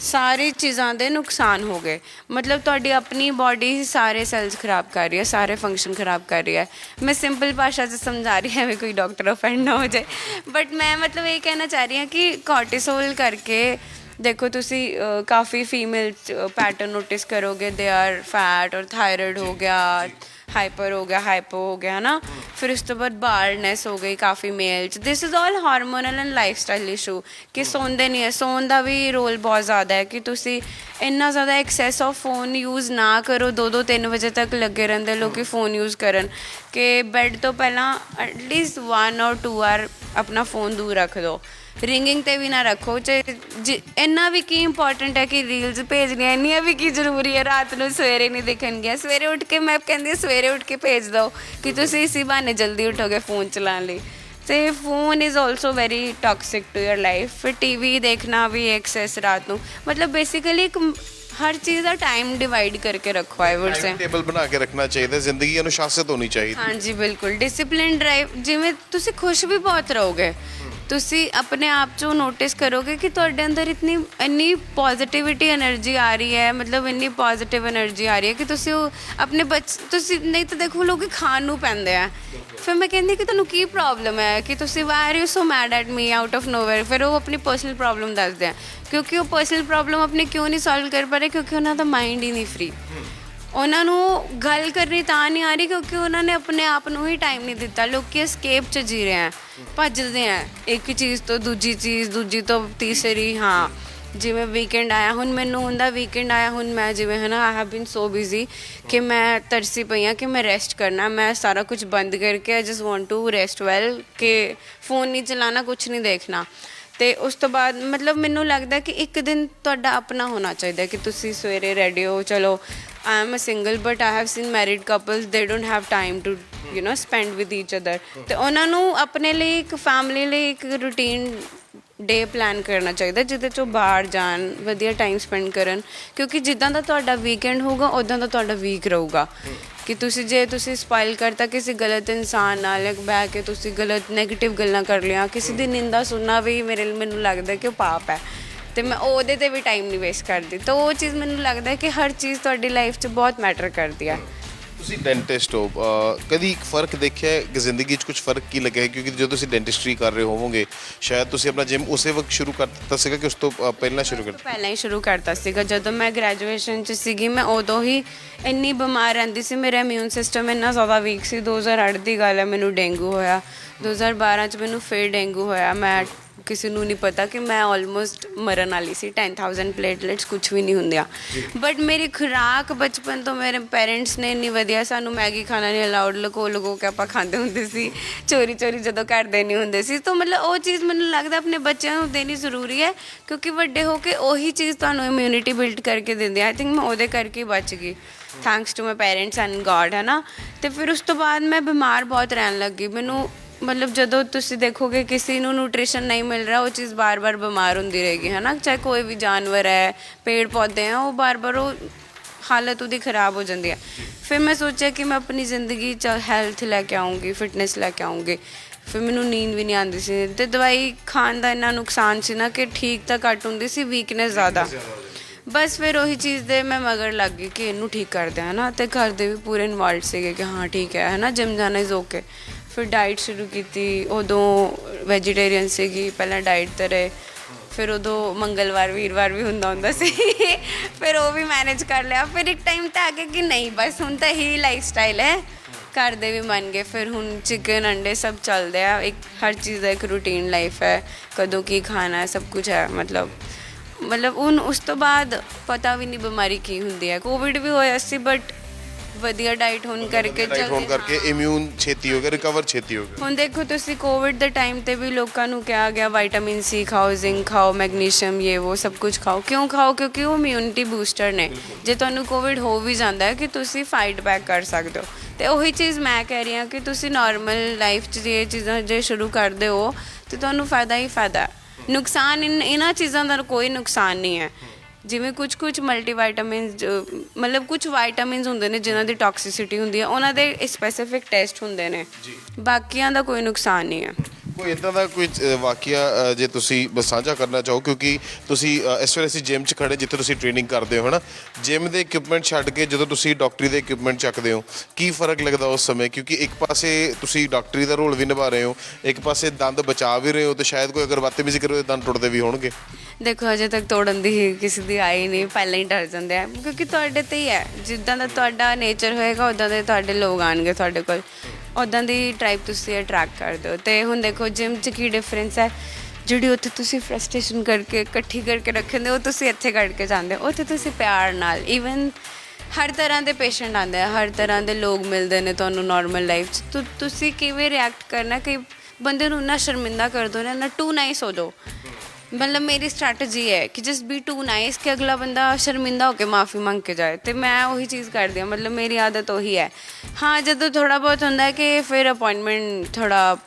ਸਾਰੀ ਚੀਜ਼ਾਂ ਦੇ ਨੁਕਸਾਨ ਹੋ ਗਏ। ਮਤਲਬ ਤੁਹਾਡੀ ਆਪਣੀ ਬਾਡੀ ਹੀ ਸਾਰੇ ਸੈਲਸ ਖਰਾਬ ਕਰ ਰਹੀ ਹੈ, ਸਾਰੇ ਫੰਕਸ਼ਨ ਖਰਾਬ ਕਰ ਰਹੀ ਹੈ। ਮੈਂ ਸਿੰਪਲ ਭਾਸ਼ਾ 'ਚ ਸਮਝਾ ਰਹੀ ਹਾਂ, ਐਵੇਂ ਕੋਈ ਡਾਕਟਰ ਅਫੈਂਡ ਨਾ ਹੋ ਜਾਏ, ਬਟ ਮੈਂ ਮਤਲਬ ਇਹ ਕਹਿਣਾ ਚਾਹ ਰਹੀ ਹਾਂ ਕਿ ਕੋਰਟੀਸੋਲ ਕਰਕੇ ਦੇਖੋ ਤੁਸੀਂ ਕਾਫੀ ਫੀਮੇਲ ਪੈਟਰਨ ਨੋਟਿਸ ਕਰੋਗੇ, ਦੇ ਆਰ ਫੈਟ, ਔਰ ਥਾਇਰਾਇਡ ਹੋ ਗਿਆ, ਹਾਈਪਰ ਹੋ ਗਿਆ, ਹਾਈਪੋ ਹੋ ਗਿਆ ਨਾ। ਫਿਰ ਉਸ ਤੋਂ ਬਾਅਦ ਬਾਲਨੈਸ ਹੋ ਗਈ ਕਾਫੀ ਮੇਲ 'ਚ। This is all hormonal and life style issue ਕਿ ਸੌਂਦੇ ਨਹੀਂ ਹੈ। ਸੌਣ ਦਾ ਵੀ ਰੋਲ ਬਹੁਤ ਜ਼ਿਆਦਾ ਹੈ ਕਿ ਤੁਸੀਂ ਇੰਨਾ ਜ਼ਿਆਦਾ ਐਕਸੈਸ ਆਫ ਫੋਨ ਯੂਜ਼ ਨਾ ਕਰੋ। 2-2 3 ਵਜੇ ਤੱਕ ਲੱਗੇ ਰਹਿੰਦੇ ਲੋਕ ਫੋਨ ਯੂਜ਼ ਕਰਨ ਕਿ ਬੈੱਡ ਤੋਂ ਪਹਿਲਾਂ ਐਟਲੀਸਟ 1 or 2 ਆਰ ਆਪਣਾ ਫੋਨ ਦੂਰ ਰੱਖ ਦਿਓ। ਰਿੰਗਿੰਗ 'ਤੇ ਵੀ ਨਾ ਰੱਖੋ। ਇੰਨਾ ਵੀ ਕੀ ਇੰਪੋਰਟੈਂਟ ਹੈ ਕਿ ਰੀਲਸ ਭੇਜਣੀਆਂ, ਇੰਨੀਆਂ ਵੀ ਕੀ ਜ਼ਰੂਰੀ ਹੈ ਰਾਤ ਨੂੰ ਸਵੇਰੇ ਨਹੀਂ ਦਿਖਣਗੀਆਂ। ਸਵੇਰੇ ਉੱਠ ਕੇ ਮੈਂ ਕਹਿੰਦੀ ਸਵੇਰੇ ਉੱਠ ਕੇ ਭੇਜ ਦਿਓ ਕਿ ਤੁਸੀਂ ਇਸੀ ਬਹਾਨੇ ਜਲਦੀ ਉੱਠੋਗੇ ਫੋਨ ਚਲਾਉਣ ਲਈ। ਅਤੇ phone is also very toxic to your life. ਫਿਰ ਟੀ ਵੀ ਦੇਖਣਾ ਵੀ ਐਕਸੈਸ ਰਾਤ ਨੂੰ, ਮਤਲਬ ਬੇਸਿਕਲੀ ਇੱਕ ਹਰ ਚੀਜ਼ ਦਾ ਟਾਈਮ ਡਿਵਾਈਡ ਕਰਕੇ ਰੱਖੋ। ਆਈ ਵੁੱਡ ਸੇ ਟੇਬਲ ਬਣਾ ਕੇ ਰੱਖਣਾ ਚਾਹੀਦਾ, ਜ਼ਿੰਦਗੀ ਅਨੁਸ਼ਾਸਿਤ ਹੋਣੀ ਚਾਹੀਦੀ। ਹਾਂਜੀ ਬਿਲਕੁਲ, ਡਿਸਿਪਲਿਨ ਡਰਾਈਵ। ਜਿਵੇਂ ਤੁਸੀਂ ਖੁਸ਼ ਵੀ ਬਹੁਤ ਰਹੋਗੇ, ਤੁਸੀਂ ਆਪਣੇ ਆਪ 'ਚੋਂ ਨੋਟਿਸ ਕਰੋਗੇ ਕਿ ਤੁਹਾਡੇ ਅੰਦਰ ਇੰਨੀ ਪੋਜ਼ੀਟਿਵਿਟੀ ਐਨਰਜੀ ਆ ਰਹੀ ਹੈ, ਮਤਲਬ ਇੰਨੀ ਪੋਜ਼ੀਟਿਵ ਐਨਰਜੀ ਆ ਰਹੀ ਹੈ ਕਿ ਤੁਸੀਂ ਉਹ ਆਪਣੇ ਤੁਸੀਂ ਨਹੀਂ ਤਾਂ ਦੇਖੋ ਲੋਕ ਖਾਣ ਨੂੰ ਪੈਂਦੇ ਆ। ਫਿਰ ਮੈਂ ਕਹਿੰਦੀ ਕਿ ਤੁਹਾਨੂੰ ਕੀ ਪ੍ਰੋਬਲਮ ਹੈ ਕਿ ਤੁਸੀਂ why are you so mad at me out of nowhere. ਫਿਰ ਉਹ ਆਪਣੀ ਪਰਸਨਲ ਪ੍ਰੋਬਲਮ ਦੱਸਦੇ ਆ ਕਿਉਂਕਿ ਉਹ ਪਰਸਨਲ ਪ੍ਰੋਬਲਮ ਆਪਣੀ ਕਿਉਂ ਨਹੀਂ ਸੋਲਵ ਕਰ ਪਾ ਰਹੇ, ਕਿਉਂਕਿ ਉਹਨਾਂ ਦਾ ਮਾਈਂਡ ਹੀ ਨਹੀਂ ਫਰੀ। ਉਹਨਾਂ ਨੂੰ ਗੱਲ ਕਰਨੀ ਤਾਂ ਨਹੀਂ ਆ ਰਹੀ ਕਿਉਂਕਿ ਉਹਨਾਂ ਨੇ ਆਪਣੇ ਆਪ ਨੂੰ ਹੀ ਟਾਈਮ ਨਹੀਂ ਦਿੱਤਾ। ਲੋਕ ਐਸਕੇਪ 'ਚ ਜੀ ਰਹੇ ਹੈ, ਭੱਜਦੇ ਹੈ ਇੱਕ ਚੀਜ਼ ਤੋਂ ਦੂਜੀ ਚੀਜ਼, ਦੂਜੀ ਤੋਂ ਤੀਸਰੀ। ਹਾਂ ਜਿਵੇਂ ਵੀਕਐਂਡ ਆਇਆ, ਹੁਣ ਮੈਨੂੰ ਹੁੰਦਾ ਵੀਕਐਂਡ ਆਇਆ, ਹੁਣ ਮੈਂ ਜਿਵੇਂ ਹੈ ਨਾ I have been so busy ਕਿ ਮੈਂ ਤਰਸੀ ਪਈ ਹਾਂ ਕਿ ਮੈਂ ਰੈਸਟ ਕਰਨਾ। ਮੈਂ ਸਾਰਾ ਕੁਝ ਬੰਦ ਕਰਕੇ I just want to rest well ਕਿ ਫ਼ੋਨ ਨਹੀਂ ਚਲਾਉਣਾ, ਕੁਛ ਨਹੀਂ ਦੇਖਣਾ। ਅਤੇ ਉਸ ਤੋਂ ਬਾਅਦ ਮਤਲਬ ਮੈਨੂੰ ਲੱਗਦਾ ਕਿ ਇੱਕ ਦਿਨ ਤੁਹਾਡਾ ਆਪਣਾ ਹੋਣਾ ਚਾਹੀਦਾ ਕਿ ਤੁਸੀਂ ਸਵੇਰੇ ਰੈਡੀ ਹੋ। ਚਲੋ I am a single but I have seen married couples, they don't have time to spend with each other. ਅਤੇ ਉਹਨਾਂ ਨੂੰ ਆਪਣੇ ਲਈ ਇੱਕ ਫੈਮਿਲੀ ਲਈ ਇੱਕ ਰੂਟੀਨ ਡੇ ਪਲਾਨ ਕਰਨਾ ਚਾਹੀਦਾ ਜਿਹਦੇ 'ਚੋਂ ਬਾਹਰ ਜਾਣ, ਵਧੀਆ ਟਾਈਮ ਸਪੈਂਡ ਕਰਨ। ਕਿਉਂਕਿ ਜਿੱਦਾਂ ਦਾ ਤੁਹਾਡਾ ਵੀਕਐਂਡ ਹੋਊਗਾ ਉੱਦਾਂ ਦਾ ਤੁਹਾਡਾ ਵੀਕ ਰਹੂਗਾ। ਕਿ ਜੇ ਤੁਸੀਂ ਸਪਾਇਲ ਕਰਤਾ ਕਿਸੇ ਗਲਤ ਇਨਸਾਨ ਨਾਲ ਬਹਿ ਕੇ, ਤੁਸੀਂ ਗਲਤ ਨੈਗੇਟਿਵ ਗੱਲਾਂ ਕਰ ਲਿਆ, ਕਿਸੇ ਦੀ ਨਿੰਦਾ ਸੁਣਨਾ ਵੀ ਮੈਨੂੰ ਲੱਗਦਾ ਕਿ ਉਹ ਪਾਪ ਹੈ ਅਤੇ ਮੈਂ ਉਹਦੇ 'ਤੇ ਵੀ ਟਾਈਮ ਨਹੀਂ ਵੇਸਟ ਕਰਦੀ। ਤਾਂ ਉਹ ਚੀਜ਼ ਮੈਨੂੰ ਲੱਗਦਾ ਕਿ ਹਰ ਚੀਜ਼ ਤੁਹਾਡੀ ਲਾਈਫ 'ਚ ਬਹੁਤ ਮੈਟਰ ਕਰਦੀ ਹੈ। ਤੁਸੀਂ ਡੈਂਟਿਸਟ ਹੋ, ਕਦੀ ਫਰਕ ਦੇਖਿਆ ਕਿ ਜ਼ਿੰਦਗੀ 'ਚ ਕੁਝ ਫਰਕ ਕੀ ਲੱਗਿਆ? ਕਿਉਂਕਿ ਜਦੋਂ ਤੁਸੀਂ ਡੈਂਟਿਸਟਰੀ ਕਰ ਰਹੇ ਹੋਵੋਗੇ ਸ਼ਾਇਦ ਤੁਸੀਂ ਆਪਣਾ ਜਿਮ ਉਸੇ ਵਕਤ ਸ਼ੁਰੂ ਕਰ ਦਿੱਤਾ ਸੀਗਾ ਕਿ ਉਸ ਤੋਂ ਪਹਿਲਾਂ ਸ਼ੁਰੂ ਕਰ? ਪਹਿਲਾਂ ਹੀ ਸ਼ੁਰੂ ਕਰਤਾ ਸੀਗਾ। ਜਦੋਂ ਮੈਂ ਗ੍ਰੈਜੂਏਸ਼ਨ 'ਚ ਸੀਗੀ ਮੈਂ ਉਦੋਂ ਹੀ ਇੰਨੀ ਬਿਮਾਰ ਰਹਿੰਦੀ ਸੀ, ਮੇਰਾ ਇਮਿਊਨ ਸਿਸਟਮ ਇੰਨਾ ਜ਼ਿਆਦਾ ਵੀਕ ਸੀ। 2008 ਦੀ ਗੱਲ ਹੈ, ਮੈਨੂੰ ਡੇਂਗੂ ਹੋਇਆ। 2012 'ਚ ਮੈਨੂੰ ਫਿਰ ਡੇਂਗੂ ਹੋਇਆ। ਮੈਂ ਕਿਸੇ ਨੂੰ ਨਹੀਂ ਪਤਾ ਕਿ ਮੈਂ ਆਲਮੋਸਟ ਮਰਨ ਵਾਲੀ ਸੀ। 10,000 ਪਲੇਟਲੇਟਸ ਕੁਛ ਵੀ ਨਹੀਂ ਹੁੰਦੀਆਂ। ਬਟ ਮੇਰੀ ਖੁਰਾਕ ਬਚਪਨ ਤੋਂ ਮੇਰੇ ਪੇਰੈਂਟਸ ਨੇ ਇੰਨੀ ਵਧੀਆ, ਸਾਨੂੰ ਮੈਗੀ ਖਾਣਾ ਨਹੀਂ ਅਲਾਉਡ, ਲੁਕੋ ਕੇ ਆਪਾਂ ਖਾਂਦੇ ਹੁੰਦੇ ਸੀ ਚੋਰੀ ਜਦੋਂ ਘਰ ਦੇ ਨਹੀਂ ਹੁੰਦੇ ਸੀ। ਤਾਂ ਮਤਲਬ ਉਹ ਚੀਜ਼ ਮੈਨੂੰ ਲੱਗਦਾ ਆਪਣੇ ਬੱਚਿਆਂ ਨੂੰ ਦੇਣੀ ਜ਼ਰੂਰੀ ਹੈ ਕਿਉਂਕਿ ਵੱਡੇ ਹੋ ਕੇ ਉਹੀ ਚੀਜ਼ ਤੁਹਾਨੂੰ ਇਮਿਊਨਿਟੀ ਬਿਲਡ ਕਰਕੇ ਦਿੰਦੇ ਆ। ਆਈ ਥਿੰਕ ਮੈਂ ਉਹਦੇ ਕਰਕੇ ਬਚ ਗਈ, thanks to my parents and God, ਹੈ ਨਾ। ਅਤੇ ਫਿਰ ਉਸ ਤੋਂ ਬਾਅਦ ਮੈਂ ਬਿਮਾਰ ਬਹੁਤ ਰਹਿਣ ਲੱਗੀ। ਮੈਨੂੰ ਮਤਲਬ ਜਦੋਂ ਤੁਸੀਂ ਦੇਖੋਗੇ ਕਿਸੇ ਨੂੰ ਨਿਊਟ੍ਰੀਸ਼ਨ ਨਹੀਂ ਮਿਲ ਰਿਹਾ, ਉਹ ਚੀਜ਼ ਬਾਰ-ਬਾਰ ਬਿਮਾਰ ਹੁੰਦੀ ਰਹੇਗੀ, ਹੈ ਨਾ। ਚਾਹੇ ਕੋਈ ਵੀ ਜਾਨਵਰ ਹੈ, ਪੇੜ ਪੌਦੇ ਆ, ਉਹ ਬਾਰ-ਬਾਰ ਉਹ ਹਾਲਤ ਉਹਦੀ ਖਰਾਬ ਹੋ ਜਾਂਦੀ ਹੈ। ਫਿਰ ਮੈਂ ਸੋਚਿਆ ਕਿ ਮੈਂ ਆਪਣੀ ਜ਼ਿੰਦਗੀ 'ਚ ਹੈਲਥ ਲੈ ਕੇ ਆਊਂਗੀ, ਫਿਟਨੈਸ ਲੈ ਕੇ ਆਊਂਗੀ। ਫਿਰ ਮੈਨੂੰ ਨੀਂਦ ਵੀ ਨਹੀਂ ਆਉਂਦੀ ਸੀ ਅਤੇ ਦਵਾਈ ਖਾਣ ਦਾ ਇੰਨਾ ਨੁਕਸਾਨ ਸੀ ਨਾ ਕਿ ਠੀਕ ਤਾਂ ਘੱਟ ਹੁੰਦੀ ਸੀ, ਵੀਕਨੈਸ ਜ਼ਿਆਦਾ। ਬਸ ਫਿਰ ਉਹੀ ਚੀਜ਼ ਦੇ ਮੈਂ ਮਗਰ ਲੱਗ ਗਈ ਕਿ ਇਹਨੂੰ ਠੀਕ ਕਰਦੇ ਹੈ ਨਾ। ਅਤੇ ਘਰ ਦੇ ਵੀ ਪੂਰੇ ਇਨਵੋਲਵ ਸੀਗੇ ਕਿ ਹਾਂ ਠੀਕ ਹੈ ਨਾ, ਜਿਮ ਜਾਣਾ ਇਜ਼ ਓਕੇ। ਫਿਰ ਡਾਈਟ ਸ਼ੁਰੂ ਕੀਤੀ, ਉਦੋਂ ਵੈਜੀਟੇਰੀਅਨ ਸੀਗੀ, ਪਹਿਲਾਂ ਡਾਈਟ 'ਤੇ ਰਹੇ। ਫਿਰ ਉਦੋਂ ਮੰਗਲਵਾਰ ਵੀਰਵਾਰ ਵੀ ਹੁੰਦਾ ਸੀ ਫਿਰ ਉਹ ਵੀ ਮੈਨੇਜ ਕਰ ਲਿਆ। ਫਿਰ ਇੱਕ ਟਾਈਮ 'ਤੇ ਆ ਗਿਆ ਕਿ ਨਹੀਂ ਬਸ ਹੁਣ ਤਾਂ ਇਹੀ ਲਾਈਫ ਸਟਾਈਲ ਹੈ। ਘਰ ਦੇ ਵੀ ਮੰਨ ਗਏ। ਫਿਰ ਹੁਣ ਚਿਕਨ ਅੰਡੇ ਸਭ ਚੱਲਦੇ ਆ, ਇੱਕ ਹਰ ਚੀਜ਼ ਦਾ ਇੱਕ ਰੂਟੀਨ ਲਾਈਫ ਹੈ, ਕਦੋਂ ਕੀ ਖਾਣਾ ਹੈ, ਸਭ ਕੁਝ ਹੈ। ਮਤਲਬ ਹੁਣ ਉਸ ਤੋਂ ਬਾਅਦ ਪਤਾ ਵੀ ਨਹੀਂ ਬਿਮਾਰੀ ਕੀ ਹੁੰਦੀ ਹੈ। ਕੋਵਿਡ ਵੀ ਹੋਇਆ ਸੀ ਬਟ ਵਧੀਆ ਡਾਈਟ ਹੋਣ ਕਰਕੇ ਇਮਿਊਨ ਛੇਤੀ ਹੋ ਗਿਆ, ਰਿਕਵਰ ਛੇਤੀ ਹੋ ਗਿਆ। ਹੁਣ ਦੇਖੋ ਤੁਸੀਂ ਕੋਵਿਡ ਦੇ ਟਾਈਮ 'ਤੇ ਵੀ ਲੋਕਾਂ ਨੂੰ ਕਿਹਾ ਗਿਆ ਵਿਟਾਮਿਨ ਸੀ ਖਾਓ, ਜ਼ਿੰਕ ਖਾਓ, ਮੈਗਨੀਸ਼ੀਅਮ, ਇਹ ਉਹ ਸਭ ਕੁਝ ਖਾਓ। ਕਿਉਂ ਖਾਓ? ਕਿਉਂਕਿ ਉਹ ਇਮਿਊਨਿਟੀ ਬੂਸਟਰ ਨੇ। ਜੇ ਤੁਹਾਨੂੰ ਕੋਵਿਡ ਹੋ ਵੀ ਜਾਂਦਾ ਹੈ ਕਿ ਤੁਸੀਂ ਫਾਈਟ ਬੈਕ ਕਰ ਸਕਦੇ ਹੋ। ਅਤੇ ਉਹੀ ਚੀਜ਼ ਮੈਂ ਕਹਿ ਰਹੀ ਹਾਂ ਕਿ ਤੁਸੀਂ ਨੋਰਮਲ ਲਾਈਫ 'ਚ ਇਹ ਚੀਜ਼ਾਂ ਜੇ ਸ਼ੁਰੂ ਕਰਦੇ ਹੋ ਤਾਂ ਤੁਹਾਨੂੰ ਫਾਇਦਾ ਹੀ ਫਾਇਦਾ। ਨੁਕਸਾਨ ਇਹਨਾਂ ਚੀਜ਼ਾਂ ਦਾ ਕੋਈ ਨੁਕਸਾਨ ਨਹੀਂ ਹੈ। ਜਿਵੇਂ ਕੁਝ ਮਲਟੀਵਾਈਟਾਮਿਨਸ, ਮਤਲਬ ਕੁਝ ਵਾਈਟਾਮਿਨਸ ਹੁੰਦੇ ਨੇ ਜਿਨ੍ਹਾਂ ਦੀ ਟੌਕਸਿਸਿਟੀ ਹੁੰਦੀ ਹੈ, ਉਹਨਾਂ ਦੇ ਸਪੈਸੀਫਿਕ ਟੈਸਟ ਹੁੰਦੇ ਨੇ, ਬਾਕੀਆਂ ਦਾ ਕੋਈ ਨੁਕਸਾਨ ਨਹੀਂ ਹੈ। ਕੋਈ ਇਦਾਂ ਦਾ ਕੋਈ ਵਾਕਿਆ ਜੇ ਤੁਸੀਂ ਬਸ ਸਾਂਝਾ ਕਰਨਾ ਚਾਹੋ, ਕਿਉਂਕਿ ਤੁਸੀਂ ਇਸ ਵੇਲੇ ਅਸੀਂ ਜਿਮ 'ਚ ਖੜੇ ਜਿੱਥੇ ਤੁਸੀਂ ਟ੍ਰੇਨਿੰਗ ਕਰਦੇ ਹੋ, ਹੈ ਨਾ? ਜਿਮ ਦੇ ਇਕਵਿਪਮੈਂਟ ਛੱਡ ਕੇ ਜਦੋਂ ਤੁਸੀਂ ਡਾਕਟਰੀ ਦੇ ਇਕਵਿਪਮੈਂਟ ਚੱਕਦੇ ਹੋ, ਕੀ ਫਰਕ ਲੱਗਦਾ ਉਸ ਸਮੇਂ? ਕਿਉਂਕਿ ਇੱਕ ਪਾਸੇ ਤੁਸੀਂ ਡਾਕਟਰੀ ਦਾ ਰੋਲ ਵੀ ਨਿਭਾ ਰਹੇ ਹੋ, ਇੱਕ ਪਾਸੇ ਦੰਦ ਬਚਾ ਵੀ ਰਹੇ ਹੋ, ਤੇ ਸ਼ਾਇਦ ਕੋਈ ਅਗਰ ਬਦਤਮੀਜ਼ੀ ਕਰੇ ਦੰਦ ਟੁੱਟਦੇ ਵੀ ਹੋਣਗੇ। ਦੇਖੋ ਅਜੇ ਤੱਕ ਤੋੜਨ ਦੀ ਕਿਸੇ ਦੀ ਆਈ ਨਹੀਂ, ਪਹਿਲਾਂ ਹੀ ਡਰ ਜਾਂਦੇ ਆ, ਕਿਉਂਕਿ ਤੁਹਾਡੇ ਤੇ ਹੀ ਹੈ, ਜਿੱਦਾਂ ਦਾ ਤੁਹਾਡਾ ਨੇਚਰ ਹੋਏਗਾ ਉੱਦਾਂ ਦੇ ਤੁਹਾਡੇ ਲੋਕ ਆਣਗੇ ਤੁਹਾਡੇ ਕੋਲ, ਉੱਦਾਂ ਦੀ ਟਰਾਈਬ ਤੁਸੀਂ ਅਟਰੈਕਟ ਕਰਦੇ ਹੋ। ਅਤੇ ਹੁਣ ਦੇਖੋ ਜਿਮ 'ਚ ਕੀ ਡਿਫਰੈਂਸ ਹੈ, ਜਿਹੜੀ ਉੱਥੇ ਤੁਸੀਂ ਫਰਸਟ੍ਰੇਸ਼ਨ ਕਰਕੇ ਇਕੱਠੀ ਕਰਕੇ ਰੱਖਦੇ ਹੋ, ਉਹ ਤੁਸੀਂ ਇੱਥੇ ਕੱਢ ਕੇ ਜਾਂਦੇ ਹੋ। ਉੱਥੇ ਤੁਸੀਂ ਪਿਆਰ ਨਾਲ, ਈਵਨ ਹਰ ਤਰ੍ਹਾਂ ਦੇ ਪੇਸ਼ੈਂਟ ਆਉਂਦੇ ਆ, ਹਰ ਤਰ੍ਹਾਂ ਦੇ ਲੋਕ ਮਿਲਦੇ ਨੇ ਤੁਹਾਨੂੰ ਨੋਰਮਲ ਲਾਈਫ 'ਚ, ਤੁਸੀਂ ਕਿਵੇਂ ਰਿਐਕਟ ਕਰਨਾ, ਕਿ ਬੰਦੇ ਨੂੰ ਇੰਨਾ ਸ਼ਰਮਿੰਦਾ ਕਰ ਦੋ ਨਾ ਟੂ ਨਾਈਸ ਹੋ ਜਾਓ। ਮਤਲਬ ਮੇਰੀ ਸਟ੍ਰੈਟਜੀ ਹੈ ਕਿ ਜਸਟ ਬੀ ਟੂ ਨਾਈਸ, ਕਿ ਅਗਲਾ ਬੰਦਾ ਸ਼ਰਮਿੰਦਾ ਹੋ ਕੇ ਮਾਫੀ ਮੰਗ ਕੇ ਜਾਏ, ਅਤੇ ਮੈਂ ਉਹੀ ਚੀਜ਼ ਕਰਦੀ ਹਾਂ, ਮਤਲਬ ਮੇਰੀ ਆਦਤ ਉਹੀ ਹੈ। ਹਾਂ ਜਦੋਂ ਥੋੜ੍ਹਾ ਬਹੁਤ ਹੁੰਦਾ ਹੈ ਕਿ ਫਿਰ ਅਪੋਇੰਟਮੈਂਟ ਥੋੜ੍ਹਾ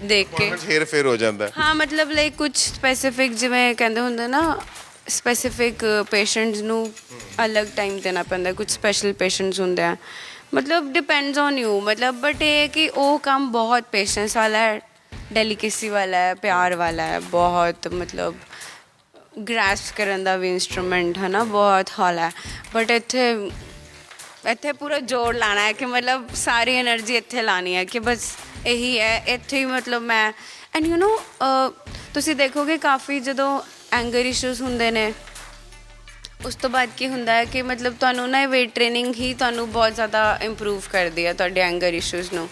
ਦੇਖ ਕੇ ਹੇਰ ਫੇਰ ਹੋ ਜਾਂਦਾ ਹੈ। ਹਾਂ ਮਤਲਬ ਲਾਈਕ ਕੁਝ ਸਪੈਸੀਫਿਕ, ਜਿਵੇਂ ਕਹਿੰਦੇ ਹੁੰਦੇ ਨਾ, ਸਪੈਸੀਫਿਕ ਪੇਸ਼ੈਂਟਸ ਨੂੰ ਅਲੱਗ ਟਾਈਮ ਦੇਣਾ ਪੈਂਦਾ, ਕੁਝ ਸਪੈਸ਼ਲ ਪੇਸ਼ੈਂਟਸ ਹੁੰਦੇ ਆ, ਮਤਲਬ ਡਿਪੈਂਡਸ ਔਨ ਯੂ, ਮਤਲਬ ਬਟ ਇਹ ਹੈ ਕਿ ਉਹ ਕੰਮ ਬਹੁਤ ਪੇਸ਼ੈਂਸ ਵਾਲਾ ਹੈ, ਡੈਲੀਕੇਸੀ ਵਾਲਾ ਹੈ, ਪਿਆਰ ਵਾਲਾ ਹੈ, ਬਹੁਤ ਮਤਲਬ ਗ੍ਰੈਸਪ ਕਰਨ ਦਾ ਵੀ ਇੰਸਟਰੂਮੈਂਟ ਹੈ ਨਾ, ਬਹੁਤ ਹਾਲਾ ਹੈ। ਬਟ ਇੱਥੇ ਪੂਰਾ ਜ਼ੋਰ ਲਾਣਾ ਹੈ, ਕਿ ਮਤਲਬ ਸਾਰੀ એનર્ਜੀ ਇੱਥੇ ਲਾਣੀ ਹੈ, ਕਿ ਬਸ ਇਹੀ ਹੈ ਇੱਥੇ ਹੀ, ਮਤਲਬ ਮੈਂ ਐਂਡ ਯੂ ਨੋ ਤੁਸੀਂ ਦੇਖੋਗੇ ਕਾਫੀ ਜਦੋਂ ਐਂਗਰ ਇਸ਼ੂਜ਼ ਹੁੰਦੇ ਨੇ, ਉਸ ਤੋਂ ਬਾਅਦ ਕੀ ਹੁੰਦਾ ਹੈ ਕਿ ਮਤਲਬ ਤੁਹਾਨੂੰ ਨਾ ਵੇਟ ਟ੍ਰੇਨਿੰਗ ਹੀ ਤੁਹਾਨੂੰ ਬਹੁਤ ਜ਼ਿਆਦਾ ਇੰਪਰੂਵ ਕਰਦੀ ਹੈ ਤੁਹਾਡੇ ਐਂਗਰ ਇਸ਼ੂਜ਼ ਨੂੰ।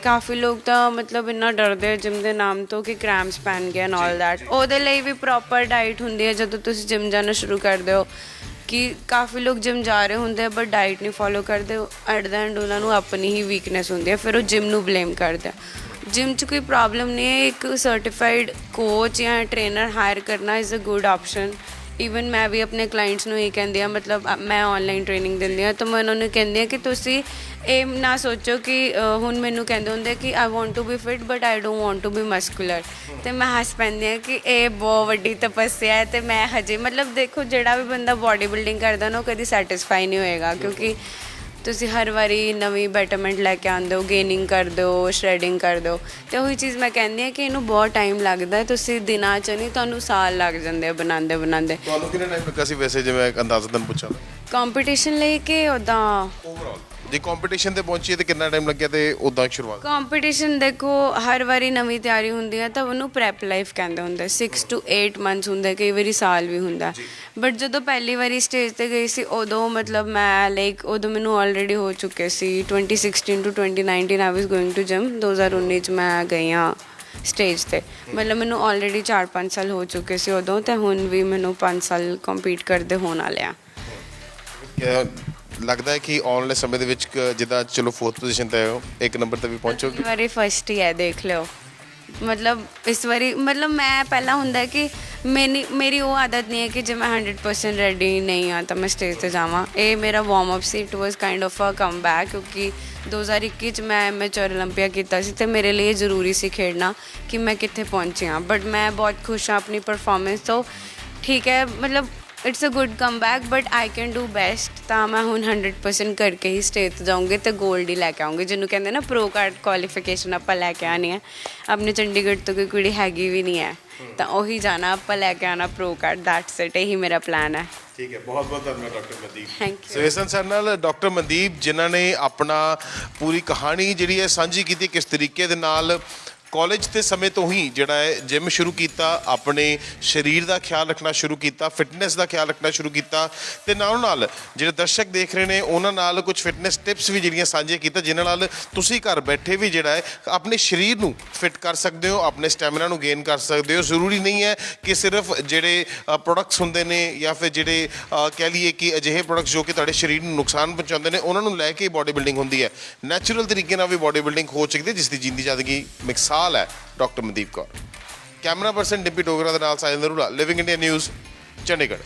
ਕਾਫੀ ਲੋਕ ਤਾਂ ਮਤਲਬ ਇੰਨਾ ਡਰਦੇ ਆ ਜਿਮ ਦੇ ਨਾਮ ਤੋਂ ਕਿ ਕ੍ਰੈਂਪਸ ਪੈਣ ਗਏ ਐਂਡ ਆਲ ਦੈਟ, ਉਹਦੇ ਲਈ ਵੀ ਪ੍ਰੋਪਰ ਡਾਈਟ ਹੁੰਦੀ ਹੈ। ਜਦੋਂ ਤੁਸੀਂ ਜਿਮ ਜਾਣਾ ਸ਼ੁਰੂ ਕਰਦੇ ਹੋ, ਕਿ ਕਾਫੀ ਲੋਕ ਜਿਮ ਜਾ ਰਹੇ ਹੁੰਦੇ ਆ ਬਟ ਡਾਈਟ ਨਹੀਂ ਫੋਲੋ ਕਰਦੇ, ਐਟ ਦਾ ਐਂਡ ਉਹਨਾਂ ਨੂੰ ਆਪਣੀ ਹੀ ਵੀਕਨੈਸ ਹੁੰਦੀ ਹੈ, ਫਿਰ ਉਹ ਜਿਮ ਨੂੰ ਬਲੇਮ ਕਰਦੇ ਆ। ਜਿਮ 'ਚ ਕੋਈ ਪ੍ਰੋਬਲਮ ਨਹੀਂ ਹੈ, ਇੱਕ ਸਰਟੀਫਾਈਡ ਕੋਚ ਜਾਂ ਟ੍ਰੇਨਰ ਹਾਇਰ ਕਰਨਾ is a good option. Even ਮੈਂ ਵੀ ਆਪਣੇ ਕਲਾਇੰਟਸ ਨੂੰ ਇਹ ਕਹਿੰਦੀ ਹਾਂ, ਮਤਲਬ ਮੈਂ ਔਨਲਾਈਨ ਟ੍ਰੇਨਿੰਗ ਦਿੰਦੀ ਹਾਂ, ਤਾਂ ਮੈਂ ਉਹਨਾਂ ਨੂੰ ਕਹਿੰਦੀ ਹਾਂ ਕਿ ਤੁਸੀਂ ਇਹ ਨਾ ਸੋਚੋ ਕਿ ਹੁਣ ਮੈਨੂੰ ਕਹਿੰਦੇ ਹੁੰਦੇ ਕਿ I want to be fit but I don't want to be muscular, ਅਤੇ ਮੈਂ ਹੱਸ ਪੈਂਦੀ ਹਾਂ ਕਿ ਇਹ ਬਹੁਤ ਵੱਡੀ ਤਪੱਸਿਆ ਹੈ। ਅਤੇ ਮੈਂ ਹਜੇ ਮਤਲਬ ਦੇਖੋ ਜਿਹੜਾ ਵੀ ਬੰਦਾ ਬੋਡੀ ਬਿਲਡਿੰਗ ਕਰਦਾ ਨਾ ਉਹ ਕਦੀ ਸੈਟਿਸਫਾਈ ਨਹੀਂ ਹੋਏਗਾ, ਕਿਉਂਕਿ ਤੁਸੀਂ ਹਰ ਵਾਰੀ ਨਵੀਂ ਬੈਟਰਮੈਂਟ ਲੈ ਕੇ ਆਉਂਦੇ ਹੋ, ਗੇਨਿੰਗ ਕਰਦੇ ਹੋ, ਸ਼ਰੈਡਿੰਗ ਕਰਦੇ ਹੋ, ਅਤੇ ਉਹੀ ਚੀਜ਼ ਮੈਂ ਕਹਿੰਦੀ ਹਾਂ ਕਿ ਇਹਨੂੰ ਬਹੁਤ ਟਾਈਮ ਲੱਗਦਾ ਹੈ, ਤੁਸੀਂ ਦਿਨਾਂ 'ਚ ਨਹੀਂ, ਤੁਹਾਨੂੰ ਸਾਲ ਲੱਗ ਜਾਂਦੇ ਆ ਬਣਾਉਂਦੇ। ਤੁਹਾਨੂੰ ਕਿੰਨਾ ਟਾਈਮ ਲੱਗਾ ਸੀ ਵੈਸੇ, ਜੇ ਮੈਂ ਅੰਦਾਜ਼ਨ ਪੁੱਛਾਂ? ਕੰਪੀਟੀਸ਼ਨ ਲਈ ਕਿ ਉੱਦਾਂ ਓਵਰਆਲ ਜੇ ਕੰਪੀਟੀਸ਼ਨ ਤੇ ਪਹੁੰਚੀਏ ਤੇ ਕਿੰਨਾ ਟਾਈਮ ਲੱਗਿਆ, ਤੇ ਉਦਾਂ ਸ਼ੁਰੂਆਤ? ਕੰਪੀਟੀਸ਼ਨ ਦੇਖੋ ਹਰ ਵਾਰੀ ਨਵੀਂ ਤਿਆਰੀ ਹੁੰਦੀ ਹੈ, ਤਾਂ ਉਹਨੂੰ ਪ੍ਰੈਪ ਲਾਈਫ ਕਹਿੰਦੇ ਹੁੰਦੇ, 6 to 8 ਮੰਥਸ ਹੁੰਦੇ, ਕਈ ਵਾਰੀ ਸਾਲ ਵੀ ਹੁੰਦਾ। ਬਟ ਜਦੋਂ ਪਹਿਲੀ ਵਾਰੀ ਸਟੇਜ 'ਤੇ ਗਈ ਸੀ ਉਦੋਂ ਮਤਲਬ ਮੈਂ ਲਾਈਕ ਉਦੋਂ ਮੈਨੂੰ ਆਲਰੇਡੀ ਹੋ ਚੁੱਕੇ ਸੀ 2016 to 2019 I was going to gym. 2019 'ਚ ਮੈਂ ਗਈ ਹਾਂ ਸਟੇਜ 'ਤੇ, ਮਤਲਬ ਮੈਨੂੰ ਆਲਰੇਡੀ 4-5 ਸਾਲ ਹੋ ਚੁੱਕੇ ਸੀ ਉਦੋਂ, ਅਤੇ ਹੁਣ ਵੀ ਮੈਨੂੰ 5 ਸਾਲ ਕੰਪੀਟ ਕਰਦੇ ਹੋਣ ਵਾਲੇ ਆ। ਲੱਗਦਾ ਹੈ ਕਿ ਆਉਣ ਵਾਲੇ ਸਮੇਂ ਦੇ ਵਿੱਚ ਜਿੱਦਾਂ ਚਲੋ 4th ਪੋਜੀਸ਼ਨ 'ਤੇ ਆਇਓ, 1 ਨੰਬਰ 'ਤੇ ਵੀ ਪਹੁੰਚੋਗੇ? ਇਸ ਵਾਰੀ ਫਸਟ ਹੀ ਹੈ, ਦੇਖ ਲਿਓ। ਮਤਲਬ ਇਸ ਵਾਰੀ ਮਤਲਬ ਮੈਂ ਪਹਿਲਾਂ ਹੁੰਦਾ ਕਿ ਮੇਰੀ ਉਹ ਆਦਤ ਨਹੀਂ ਹੈ ਕਿ ਜੇ ਮੈਂ 100% ਰੈਡੀ ਨਹੀਂ ਹਾਂ ਤਾਂ ਮੈਂ ਸਟੇਜ 'ਤੇ ਜਾਵਾਂ। ਇਹ ਮੇਰਾ ਵਾਰਮ ਅਪ ਸੀ, it was kind of a comeback, ਕਿਉਂਕਿ 2021 'ਚ ਮੈਂ ਮੈਚੋਰ ਓਲੰਪੀਆ ਕੀਤਾ ਸੀ, ਅਤੇ ਮੇਰੇ ਲਈ ਇਹ ਜ਼ਰੂਰੀ ਸੀ ਖੇਡਣਾ ਕਿ ਮੈਂ ਕਿੱਥੇ ਪਹੁੰਚੀ ਹਾਂ। ਬਟ ਮੈਂ ਬਹੁਤ ਖੁਸ਼ ਹਾਂ ਆਪਣੀ ਪਰਫੋਰਮੈਂਸ ਤੋਂ, ਠੀਕ ਹੈ, ਮਤਲਬ it's a good comeback, but I can do best. ਤਾਂ ਮੈਂ ਹੁਣ 100% ਕਰਕੇ ਹੀ ਸਟੇਜ 'ਤੇ ਜਾਊਂਗੀ ਅਤੇ ਗੋਲਡ ਹੀ ਲੈ ਕੇ ਆਊਂਗੀ, ਜਿਹਨੂੰ ਕਹਿੰਦੇ ਨਾ ਪ੍ਰੋ ਕਾਰਡ ਕੁਆਲੀਫਿਕੇਸ਼ਨ ਆਪਾਂ ਲੈ ਕੇ ਆਉਣੀ ਹੈ। ਆਪਣੇ ਚੰਡੀਗੜ੍ਹ ਤੋਂ ਕੋਈ ਕੁੜੀ ਹੈਗੀ ਵੀ ਨਹੀਂ ਹੈ, ਤਾਂ ਉਹੀ ਜਾਣਾ ਆਪਾਂ ਲੈ ਕੇ ਆਉਣਾ ਪ੍ਰੋ ਕਾਰਡ, ਦੈਟਸ ਇਟ, ਇਹੀ ਮੇਰਾ ਪਲਾਨ ਹੈ। ਠੀਕ ਹੈ, ਬਹੁਤ ਬਹੁਤ ਧੰਨਵਾਦ ਡਾਕਟਰ ਮਨਦੀਪ। Thank you. ਸੋ ਇਸ ਸਰ ਨਾਲ ਡਾਕਟਰ ਮਨਦੀਪ, ਜਿਨ੍ਹਾਂ ਨੇ ਆਪਣਾ ਪੂਰੀ ਕਹਾਣੀ ਜਿਹੜੀ ਹੈ ਸਾਂਝੀ ਕੀਤੀ, ਕਿਸ ਤਰੀਕੇ ਦੇ ਨਾਲ ਕਾਲਜ ਦੇ ਸਮੇਂ ਤੋਂ ਹੀ ਜਿਹੜਾ ਹੈ ਜਿਮ ਸ਼ੁਰੂ ਕੀਤਾ, ਆਪਣੇ ਸਰੀਰ ਦਾ ਖਿਆਲ ਰੱਖਣਾ ਸ਼ੁਰੂ ਕੀਤਾ, ਫਿਟਨੈਸ ਦਾ ਖਿਆਲ ਰੱਖਣਾ ਸ਼ੁਰੂ ਕੀਤਾ, ਤੇ ਨਾਲੋਂ ਨਾਲ ਜਿਹੜੇ ਦਰਸ਼ਕ ਦੇਖ ਰਹੇ ਨੇ ਉਹਨਾਂ ਨਾਲ ਕੁਝ ਫਿਟਨੈਸ ਟਿਪਸ ਵੀ ਜਿਹੜੀਆਂ ਸਾਂਝੀਆਂ ਕੀਤਾ, ਜਿਨ੍ਹਾਂ ਨਾਲ ਤੁਸੀਂ ਘਰ ਬੈਠੇ ਵੀ ਜਿਹੜਾ ਹੈ ਆਪਣੇ ਸਰੀਰ ਨੂੰ ਫਿਟ ਕਰ ਸਕਦੇ ਹੋ, ਆਪਣੇ ਸਟੈਮਿਨਾ ਨੂੰ ਗੇਨ ਕਰ ਸਕਦੇ ਹੋ। ਜ਼ਰੂਰੀ ਨਹੀਂ ਹੈ ਕਿ ਸਿਰਫ ਜਿਹੜੇ ਪ੍ਰੋਡਕਟਸ ਹੁੰਦੇ ਨੇ ਜਾਂ ਫਿਰ ਜਿਹੜੇ ਕਹਿ ਲਈਏ ਕਿ ਅਜਿਹੇ ਪ੍ਰੋਡਕਟਸ ਜੋ ਕਿ ਤੁਹਾਡੇ ਸਰੀਰ ਨੂੰ ਨੁਕਸਾਨ ਪਹੁੰਚਾਉਂਦੇ ਨੇ ਉਹਨਾਂ ਨੂੰ ਲੈ ਕੇ ਬਾਡੀ ਬਿਲਡਿੰਗ ਹੁੰਦੀ ਹੈ। ਨੈਚੁਰਲ ਤਰੀਕੇ ਨਾਲ ਵੀ ਬਾਡੀ ਬਿਲਡਿੰਗ ਹੋ ਸਕਦੀ ਹੈ, ਜਿਸ ਦੀ ਜਿੰਦੀ ਜ਼ਿੰਦਗੀ ਮਿਸਾਲ ਹੈ doctor Mandeep Kaur. Camera person Dimpy Dogra ਦੇ ਨਾਲ Sajan Narula, Living India News, Chandigarh.